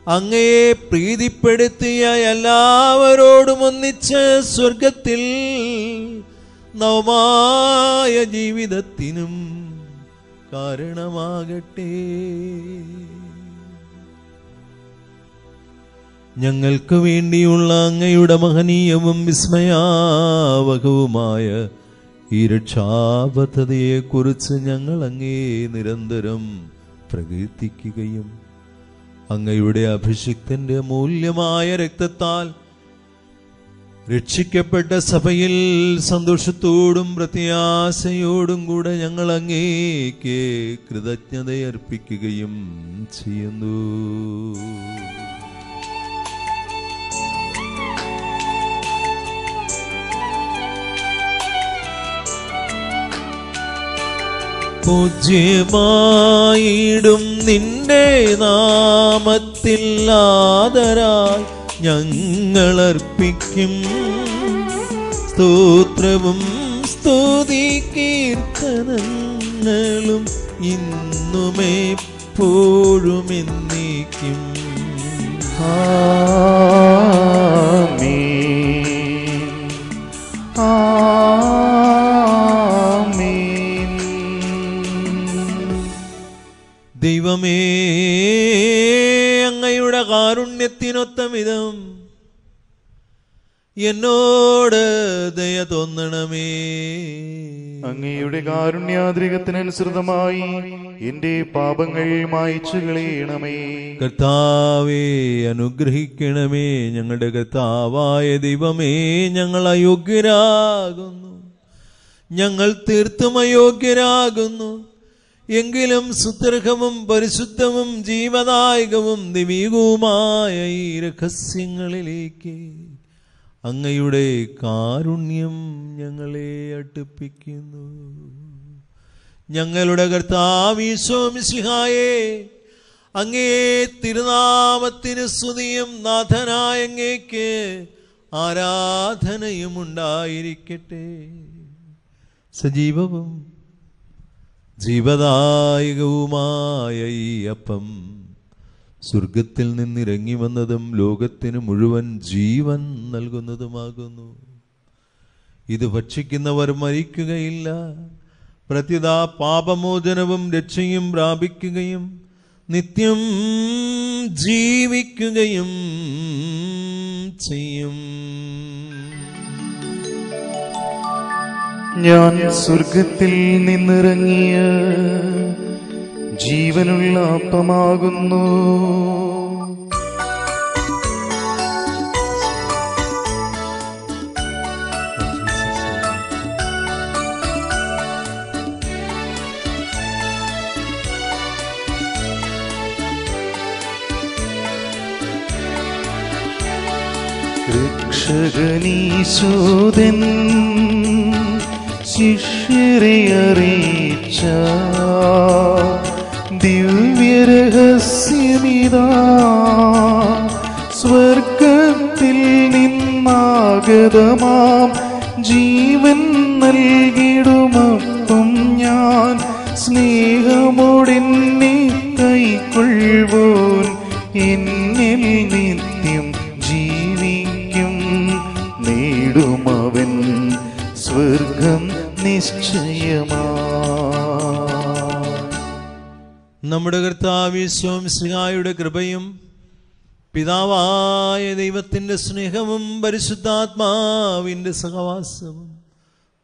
Speaker 2: അങ്ങയെ പ്രീതിപ്പെടുത്തിയ എല്ലാവരോടും ഒന്നിച്ച് സ്വർഗത്തിൽ നവമായ ജീവിതത്തിനും കാരണമാകട്ടെ. ഞങ്ങൾക്ക് വേണ്ടിയുള്ള അങ്ങയുടെ മഹനീയവും വിസ്മയാവഹവുമായ ഈ രക്ഷാപദ്ധതിയെക്കുറിച്ച് ഞങ്ങൾ അങ്ങേ നിരന്തരം പ്രകീർത്തിക്കുകയും അങ്ങയുടെ അഭിഷിക്തന്റെ മൂല്യമായ രക്തത്താൽ രക്ഷിക്കപ്പെട്ട സഭയിൽ സന്തോഷത്തോടും പ്രത്യാശയോടും കൂടെ ഞങ്ങൾ അങ്ങേക്ക് കൃതജ്ഞതയർപ്പിക്കുകയും ചെയ്യുന്നു. പൂജ്യമായിടും നിന്റെ നാമത്തിൽ ആദരായി ഞങ്ങളർപ്പിക്കും സ്തോത്രവും സ്തുതി കീർത്തനങ്ങളും ഇന്നുമെപ്പോഴും എന്നേക്കും. ദൈവമേ, അങ്ങയുടെ കാരുണ്യത്തിൽ തക്കവിധം എന്നോട് ദയ തോന്നണമേ.
Speaker 1: അങ്ങയുടെ കാരുണ്യാദ്രികത്തിനനുസൃതമായി എന്റെ പാപങ്ങൾ മായ്ച്ചു കളയണമേ.
Speaker 2: കർത്താവേ അനുഗ്രഹിക്കണമേ. ഞങ്ങളുടെ കർത്താവായ ദൈവമേ, ഞങ്ങൾ അയോഗ്യരാകുന്നു, ഞങ്ങൾ തീർത്തും അയോഗ്യരാകുന്നു. എങ്കിലും സുദീർഘവും പരിശുദ്ധവും ജീവദായകവും ദിവ്യവുമായ ഈ രഹസ്യങ്ങളിലേക്ക് അങ്ങയുടെ കാരുണ്യം ഞങ്ങളെ അടുപ്പിക്കുന്നു. ഞങ്ങളുടെ കർത്താവ് ഈശോ മിശിഹായേ, അങ്ങേ തിരുനാമത്തിന് സ്തുതിയും നാഥനായ അങ്ങേക്ക് ആരാധനയും ഉണ്ടായിരിക്കട്ടെ. സജീവവും ജീവദായകവുമായ ഈ അപ്പം സ്വർഗത്തിൽ നിന്നിറങ്ങി വന്നതും ലോകത്തിന് മുഴുവൻ ജീവൻ നൽകുന്നതുമാകുന്നു. ഇത് ഭക്ഷിക്കുന്നവർ മരിക്കുകയില്ല, പ്രത്യുത പാപമോചനവും രക്ഷയും പ്രാപിക്കുകയും നിത്യം ജീവിക്കുകയും ചെയ്യും.
Speaker 1: ഞാൻ സ്വർഗത്തിൽ നിന്നിറങ്ങിയ ജീവനുള്ള അപ്പമാകുന്നു. രക്ഷകനീശോദൻ ശിഷ്യരെ അറിയിച്ച ദിവ്യരഹസ്യമിതാ, സ്വർഗത്തിൽ നിന്നാഗതമാം ജീവൻ നൽകിടുമപ്പം ഞാൻ സ്നേഹമോടെന്നെ കൈക്കൊള്ളുവോൻ എന്നിൽ നിത്യം ജീവിക്കും. നേടുമവൻ സ്വർഗം നിശ്ചയമാ.
Speaker 2: നമ്മുടെ കർത്താവ് യേശു മിശിഹായുടെ കൃപയും പിതാവായ ദൈവത്തിന്റെ സ്നേഹവും പരിശുദ്ധാത്മാവിന്റെ സഹവാസവും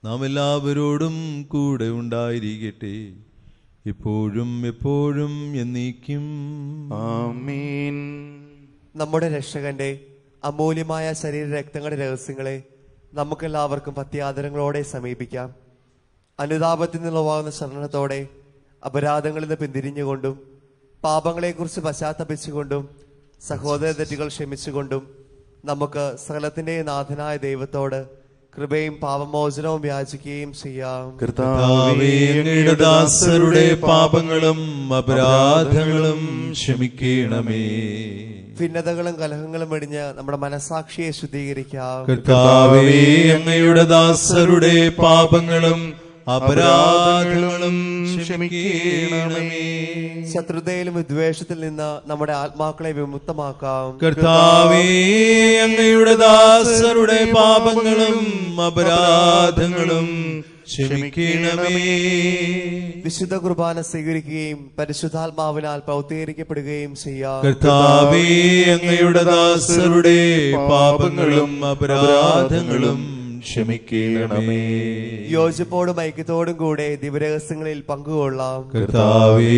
Speaker 2: നാം എല്ലാവരോടും കൂടെ ഉണ്ടായിരിക്കട്ടെ, ഇപ്പോഴും എപ്പോഴും എന്നേക്കും.
Speaker 1: ആമേൻ.
Speaker 3: നമ്മുടെ രക്ഷകന്റെ അമൂല്യമായ ശരീര രക്തങ്ങളുടെ രഹസ്യങ്ങളെ നമുക്കെല്ലാവർക്കും ഭക്തിയാദരങ്ങളോടെ സമീപിക്കാം. അനുതാപത്തിൽ നിന്നുള്ളവാകുന്ന ശരണത്തോടെ അപരാധങ്ങളിൽ നിന്ന് പിന്തിരിഞ്ഞുകൊണ്ടും പാപങ്ങളെക്കുറിച്ച് പശ്ചാത്തപിച്ചുകൊണ്ടും സഹോദര തെറ്റുകൾ ക്ഷമിച്ചുകൊണ്ടും നമുക്ക് സകലത്തിന്റെ നാഥനായ ദൈവത്തോട് കൃപയും പാപമോചനവും യാചിക്കുകയും ചെയ്യാം.
Speaker 2: കർത്താവേ, അങ്ങയുടെ ദാസരുടെ പാപങ്ങളും അപരാധങ്ങളും ക്ഷമിക്കണമേ.
Speaker 3: ഭിന്നതകളും കലഹങ്ങളും വെടിഞ്ഞ് നമ്മുടെ മനസാക്ഷിയെ ശുദ്ധീകരിക്കാം.
Speaker 2: കർത്താവേ, അങ്ങയുടെ ദാസരുടെ പാപങ്ങളും അപരാധങ്ങളും ക്ഷമിക്കണമേ.
Speaker 3: ശത്രുതയിലും വിദ്വേഷത്തിൽ നിന്ന് നമ്മുടെ ആത്മാക്കളെ വിമുക്തമാക്കാം.
Speaker 2: കർത്താവേ, അങ്ങയുടെ ദാസരുടെ പാപങ്ങളും അപരാധങ്ങളും ക്ഷമിക്കണമേ.
Speaker 3: വിശുദ്ധ കുർബാന സ്വീകരിക്കുകയും പരിശുദ്ധാത്മാവിനാൽ പൗത്രീകരിക്കപ്പെടുകയും ചെയ്യാം.
Speaker 2: കർത്താവേ, അങ്ങയുടെ ദാസരുടെ പാപങ്ങളും അപരാധങ്ങളും ക്ഷമിക്കണമേ.
Speaker 3: യോജിപ്പോടും ഐക്യത്തോടും കൂടെ ദിവരഹസ്യങ്ങളിൽ പങ്കുകൊള്ളാം.
Speaker 2: കർത്താവേ,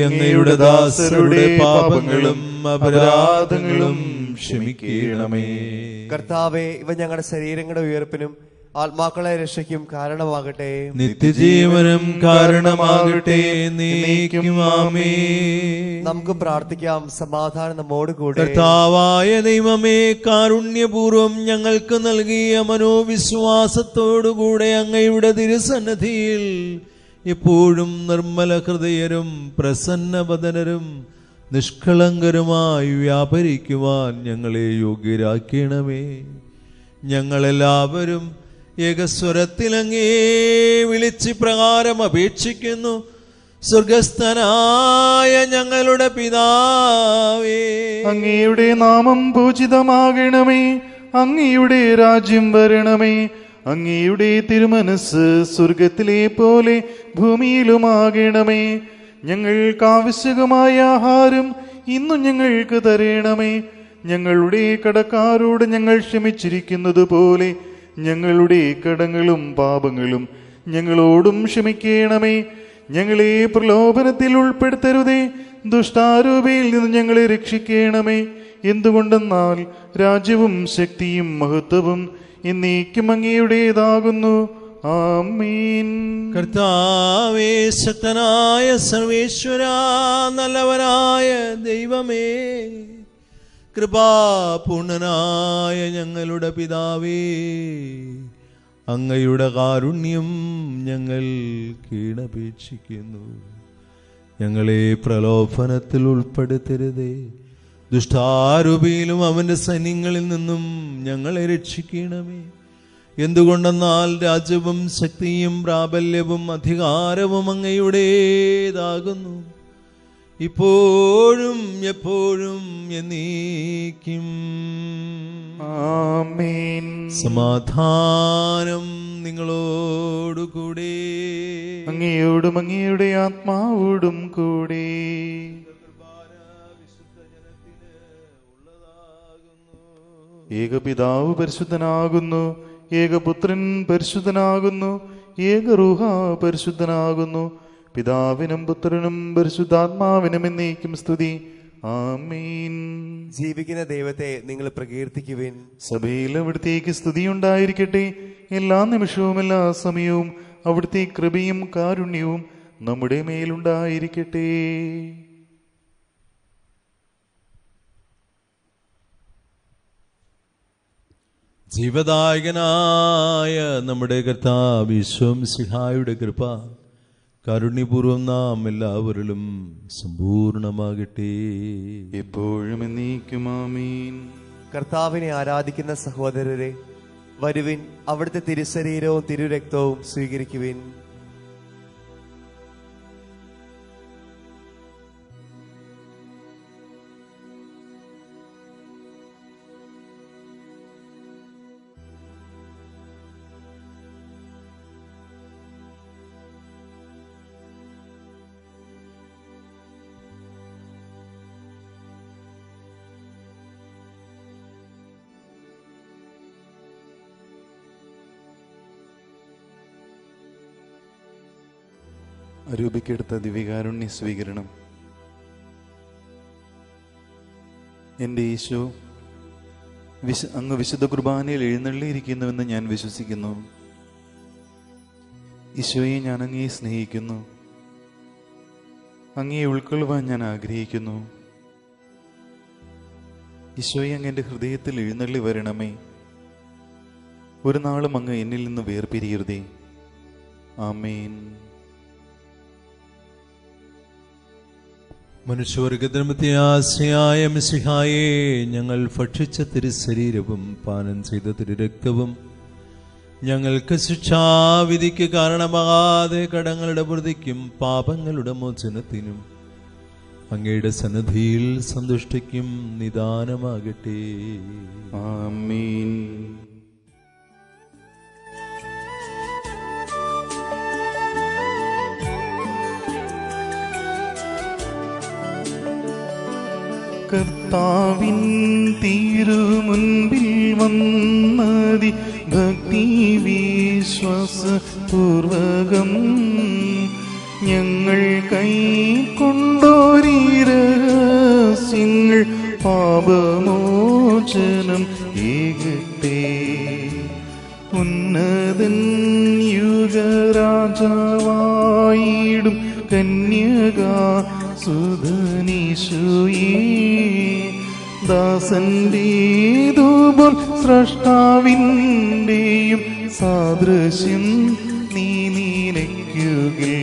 Speaker 2: അങ്ങയുടെ ദാസരുടെ പാപങ്ങളും അപരാധങ്ങളും ക്ഷമിക്കണമേ.
Speaker 3: കർത്താവേ, ഇവ ഞങ്ങളുടെ ശരീരങ്ങളുടെ ഉയർപ്പിനും ആത്മാക്കളെ രക്ഷയ്ക്കും കാരണമാകട്ടെ.
Speaker 2: നിത്യജീവനും കാരണമാകട്ടെ. നീക്കും ആമേൻ.
Speaker 3: നമുക്ക് പ്രാർത്ഥിക്കാം. സമാധാനം നമ്മോട് കൂടെ.
Speaker 2: കർത്താവായ ദൈവമേ, കാരുണ്യപൂർവം ഞങ്ങൾക്ക് നൽകിയ മനോവിശ്വാസത്തോടുകൂടെ അങ്ങയുടെ തിരുസന്നിധിയിൽ എപ്പോഴും നിർമ്മല ഹൃദയരും പ്രസന്നവദനരും നിഷ്കളങ്കരുമായി വ്യാപരിക്കുവാൻ ഞങ്ങളെ യോഗ്യരാക്കണമേ. ഞങ്ങളെല്ലാവരും ഏകസ്വരത്തിൽ അങ്ങേ വിളിച്ച് പ്രകാരം അപേക്ഷിക്കുന്നു. സ്വർഗസ്ഥനായ ഞങ്ങളുടെ പിതാവേ,
Speaker 1: അങ്ങയുടെ നാമം പൂജിതമാകണമേ. അങ്ങയുടെ രാജ്യം വരണമേ. അങ്ങയുടെ തിരുമനസ് സ്വർഗത്തിലെ പോലെ ഭൂമിയിലുമാകണമേ. ഞങ്ങൾക്ക് ആവശ്യകമായ ആഹാരം ഇന്നു ഞങ്ങൾക്ക് തരണമേ. ഞങ്ങളുടെ കടക്കാരോട് ഞങ്ങൾ ക്ഷമിച്ചിരിക്കുന്നത് പോലെ ഞങ്ങളുടെ കടങ്ങളും പാപങ്ങളും ഞങ്ങളോടും ക്ഷമിക്കണമേ. ഞങ്ങളെ പ്രലോഭനത്തിൽ ഉൾപ്പെടുത്തരുതേ, ദുഷ്ടാരൂപിയിൽ നിന്ന് ഞങ്ങളെ രക്ഷിക്കണമേ. എന്തുകൊണ്ടെന്നാൽ രാജ്യവും ശക്തിയും മഹത്വവും എന്നേക്കും അങ്ങയുടേതാകുന്നു. ആമീൻ.
Speaker 2: കർത്താവേ, ശക്തനായ സർവേശ്വരാ, നല്ലവനായ ദൈവമേ, കൃപാപൂർണനായ ഞങ്ങളുടെ പിതാവേ, അങ്ങയുടെ കാരുണ്യം ഞങ്ങൾ കീഴപേക്ഷിക്കുന്നു. ഞങ്ങളെ പ്രലോഭനത്തിൽ ഉൾപ്പെടുത്തരുതേ, ദുഷ്ടാരൂപിയിലും അവന്റെ സൈന്യങ്ങളിൽ നിന്നും ഞങ്ങളെ രക്ഷിക്കണമേ. എന്തുകൊണ്ടെന്നാൽ രാജ്യവും ശക്തിയും പ്രാബല്യവും അധികാരവും അങ്ങയുടേതാകുന്നു, ഇപ്പോഴും എപ്പോഴും എന്നേക്കും.
Speaker 1: ആമേൻ.
Speaker 2: സമാധാനം നിങ്ങളോടുകൂടെ,
Speaker 1: അങ്ങയോടും അങ്ങയുടെ ആത്മാവോടും കൂടെ. ഏകപിതാവ് പരിശുദ്ധനാകുന്നു, ഏകപുത്രൻ പരിശുദ്ധനാകുന്നു, ഏകറൂഹ പരിശുദ്ധനാകുന്നു. പിതാവിനും പുത്രനും പരിശുദ്ധാത്മാവിനും എന്നേക്കും സ്തുതി. ആമീൻ.
Speaker 3: ജീവിക്കുന്ന ദൈവത്തെ നിങ്ങൾ പ്രകീർത്തിക്കുവിൻ.
Speaker 1: സഭയിൽ അവിടുത്തേക്ക് സ്തുതിയുണ്ടായിരിക്കട്ടെ. എല്ലാ നിമിഷവും എല്ലാ സമയവും അവിടുത്തെ കൃപയും കാരുണ്യവും നമ്മുടെ മേലുണ്ടായിരിക്കട്ടെ.
Speaker 2: ജീവദായകനായ നമ്മുടെ കർത്താവ് യേശു മിശിഹായുടെ കൃപ കാരുണ്യപൂർവ്വം നാം എല്ലാവരിലും സമ്പൂർണമാകട്ടെ,
Speaker 1: എപ്പോഴും എന്നേക്കും. ആമീൻ.
Speaker 3: കർത്താവിനെ ആരാധിക്കുന്ന സഹോദരരെ, വരുവിൻ, അവിടുത്തെ തിരുശരീരവും തിരുരക്തവും സ്വീകരിക്കുവിൻ.
Speaker 1: അരൂപിക്കെടുത്ത ദിവ്യകാരുണ്യ സ്വീകരണം. എൻ്റെ ഈശോ, അങ്ങ് വിശുദ്ധ കുർബാനയിൽ എഴുന്നള്ളിയിരിക്കുന്നുവെന്ന് ഞാൻ വിശ്വസിക്കുന്നു. ഈശോയെ, ഞാൻ അങ്ങയെ സ്നേഹിക്കുന്നു. അങ്ങയെ ഉൾക്കൊള്ളുവാൻ ഞാൻ ആഗ്രഹിക്കുന്നു. ഈശോയെ, അങ്ങ് എൻ്റെ ഹൃദയത്തിൽ എഴുന്നള്ളി വരണമേ. ഒരു നാളും അങ്ങ് എന്നിൽ നിന്ന് വേർപിരിയരുതേ. ആമേൻ.
Speaker 2: മനുഷ്യവർഗത്തിന് പ്രത്യാശയായ മിശിഹായെ, ഞങ്ങൾ ഭക്ഷിച്ച തിരുശരീരവും പാനം ചെയ്ത തിരുരക്തവും ഞങ്ങൾക്ക് ശിക്ഷാവിധിക്ക് കാരണമാകാതെ കടങ്ങളുടെ പ്രതിക്കും പാപങ്ങളുടെ മോചനത്തിനും അങ്ങയുടെ സന്നിധിയിൽ സന്തുഷ്ടിക്കും നിദാനമാകട്ടെ.
Speaker 1: ആമീൻ. കർത്താവിൻ തിരുമുൻപിൽ വന്നതി ഭക്തി വിശ്വാസപൂർവകം ഞങ്ങൾ കൈക്കൊണ്ടോരീ രഹസ്യങ്ങൾ പാപമോചനം ഏകട്ടെ. ഉന്നതൻ യുഗരാജാവായിടും കന്യകാ സുധനീശുയേ, ദാസന്റേതുപോൽ സ്രഷ്ടാവിൻ്റെയും സാദൃശ്യം നീ നിനയ്ക്കുകേ.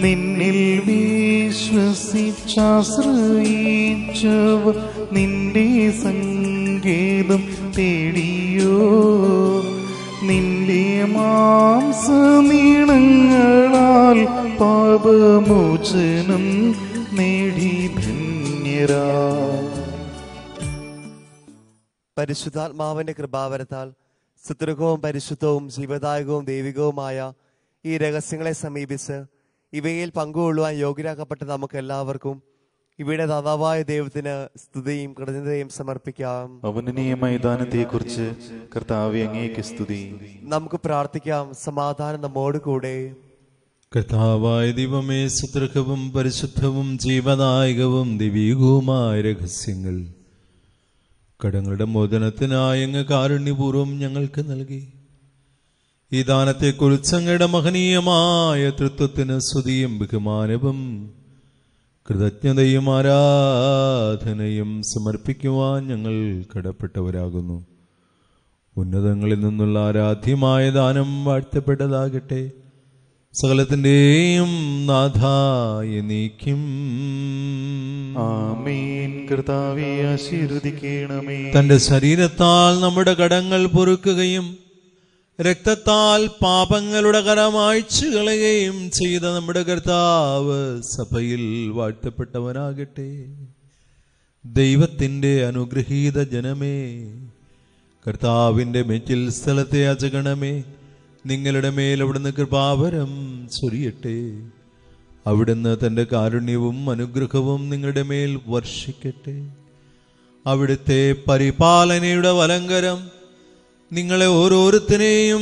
Speaker 1: നിന്നിൽ വിശ്വസിച്ചാശ്രയിച്ചവർ നിന്റെ സങ്കേതം തേടിയോ. നിന്റെ മാംസനീണങ്ങളാൽ പാപമോചനം നേടി ധന്യരാ.
Speaker 3: പരിശുദ്ധാത്മാവിന്റെ കൃപാവരത്താൽ സുദൃഢവും പരിശുദ്ധവും ജീവദായകവും ദൈവികവുമായ ഈ രഹസ്യങ്ങളെ സമീപിച്ച് ഇവയിൽ പങ്കുകൊള്ളുവാൻ യോഗ്യരാക്കപ്പെട്ട നമുക്ക് എല്ലാവർക്കും ഇവിടെ ദാതാവായ ദൈവത്തിന് സ്തുതിയും കൃതജ്ഞതയും സമർപ്പിക്കാം.
Speaker 1: അവനനീയമായ ദാനത്തെക്കുറിച്ച് കർത്താവേ അങ്ങേക്ക് സ്തുതി.
Speaker 3: നമുക്ക് പ്രാർത്ഥിക്കാം. സമാധാനം നമ്മോട് കൂടെ.
Speaker 2: കർത്താവായ ദൈവമേ, സുദൃഢവും പരിശുദ്ധവും ജീവദായകവും ദിവ്യവുമായ രഹസ്യങ്ങൾ കടങ്ങളുടെ മോചനത്തിനായി അങ്ങ് കാരുണ്യപൂർവ്വം ഞങ്ങൾക്ക് നൽകി. ഈ ദാനത്തെക്കുറിച്ച് അങ്ങയുടെ മഹനീയമായ തൃത്വത്തിന് സ്തുതിയും ബഹുമാനവും കൃതജ്ഞതയും ആരാധനയും സമർപ്പിക്കുവാൻ ഞങ്ങൾ കടപ്പെട്ടവരാകുന്നു. ഉന്നതങ്ങളിൽ നിന്നുള്ള ആരാധ്യമായ ദാനം വാഴ്ത്തപ്പെട്ടതാകട്ടെ. സകലത്തിന്റെയും നാഥായ നീക്കും.
Speaker 1: ആമേൻ. കർത്താവേ ആശീർവദിക്കണമേ.
Speaker 2: തന്റെ ശരീരത്താൽ നമ്മുടെ കടങ്ങൾ പൊറുക്കുകയും രക്തത്താൽ പാപങ്ങളുടെ കരം മായ്ച്ചു കളയുകയും ചെയ്ത നമ്മുടെ കർത്താവ് സഭയിൽ വാഴ്ത്തപ്പെട്ടവനാകട്ടെ. ദൈവത്തിന്റെ അനുഗ്രഹീത ജനമേ, കർത്താവിന്റെ മെച്ചിൽ സ്ഥലത്തെ അജഗണമേ, നിങ്ങളുടെ മേൽ അവിടുന്ന് കൃപാവരം ചൊരിയട്ടെ. അവിടുന്ന് തന്റെ കാരുണ്യവും അനുഗ്രഹവും നിങ്ങളുടെ മേൽ വർഷിക്കട്ടെ. അവിടുത്തെ പരിപാലനയുടെ വലങ്കരം നിങ്ങളെ ഓരോരുത്തരെയും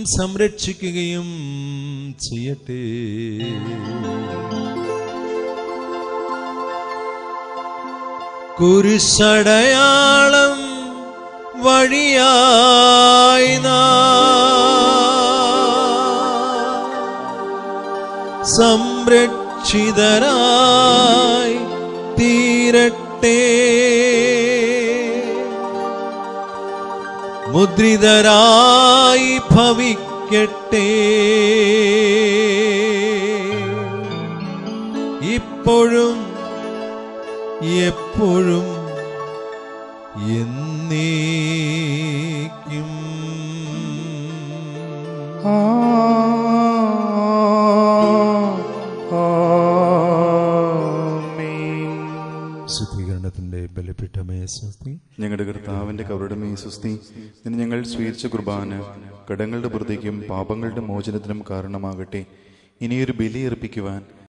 Speaker 2: സംരക്ഷിക്കുകയും ചെയ്യട്ടെ. കുരിശടയാളം വഴിയായി സംരക്ഷിതരായി തീരട്ടെ. മുദ്രിതരായി ഭവിക്കട്ടെ. ഇപ്പോഴും എപ്പോഴും എന്നേക്കും. ശുദ്ധീകരണത്തിന്റെ ബലിപീഠമേ സ്വസ്തി.
Speaker 1: ഞങ്ങളുടെ കർത്താവിന്റെ കവറുടമേ സ്വസ്തി. ഇന്ന് ഞങ്ങൾ സ്വീകരിച്ച കുർബാന കടങ്ങളുടെ വൃദ്ധിക്കും പാപങ്ങളുടെ മോചനത്തിനും കാരണമാകട്ടെ. ഇനിയൊരു ബലി അർപ്പിക്കുവാൻ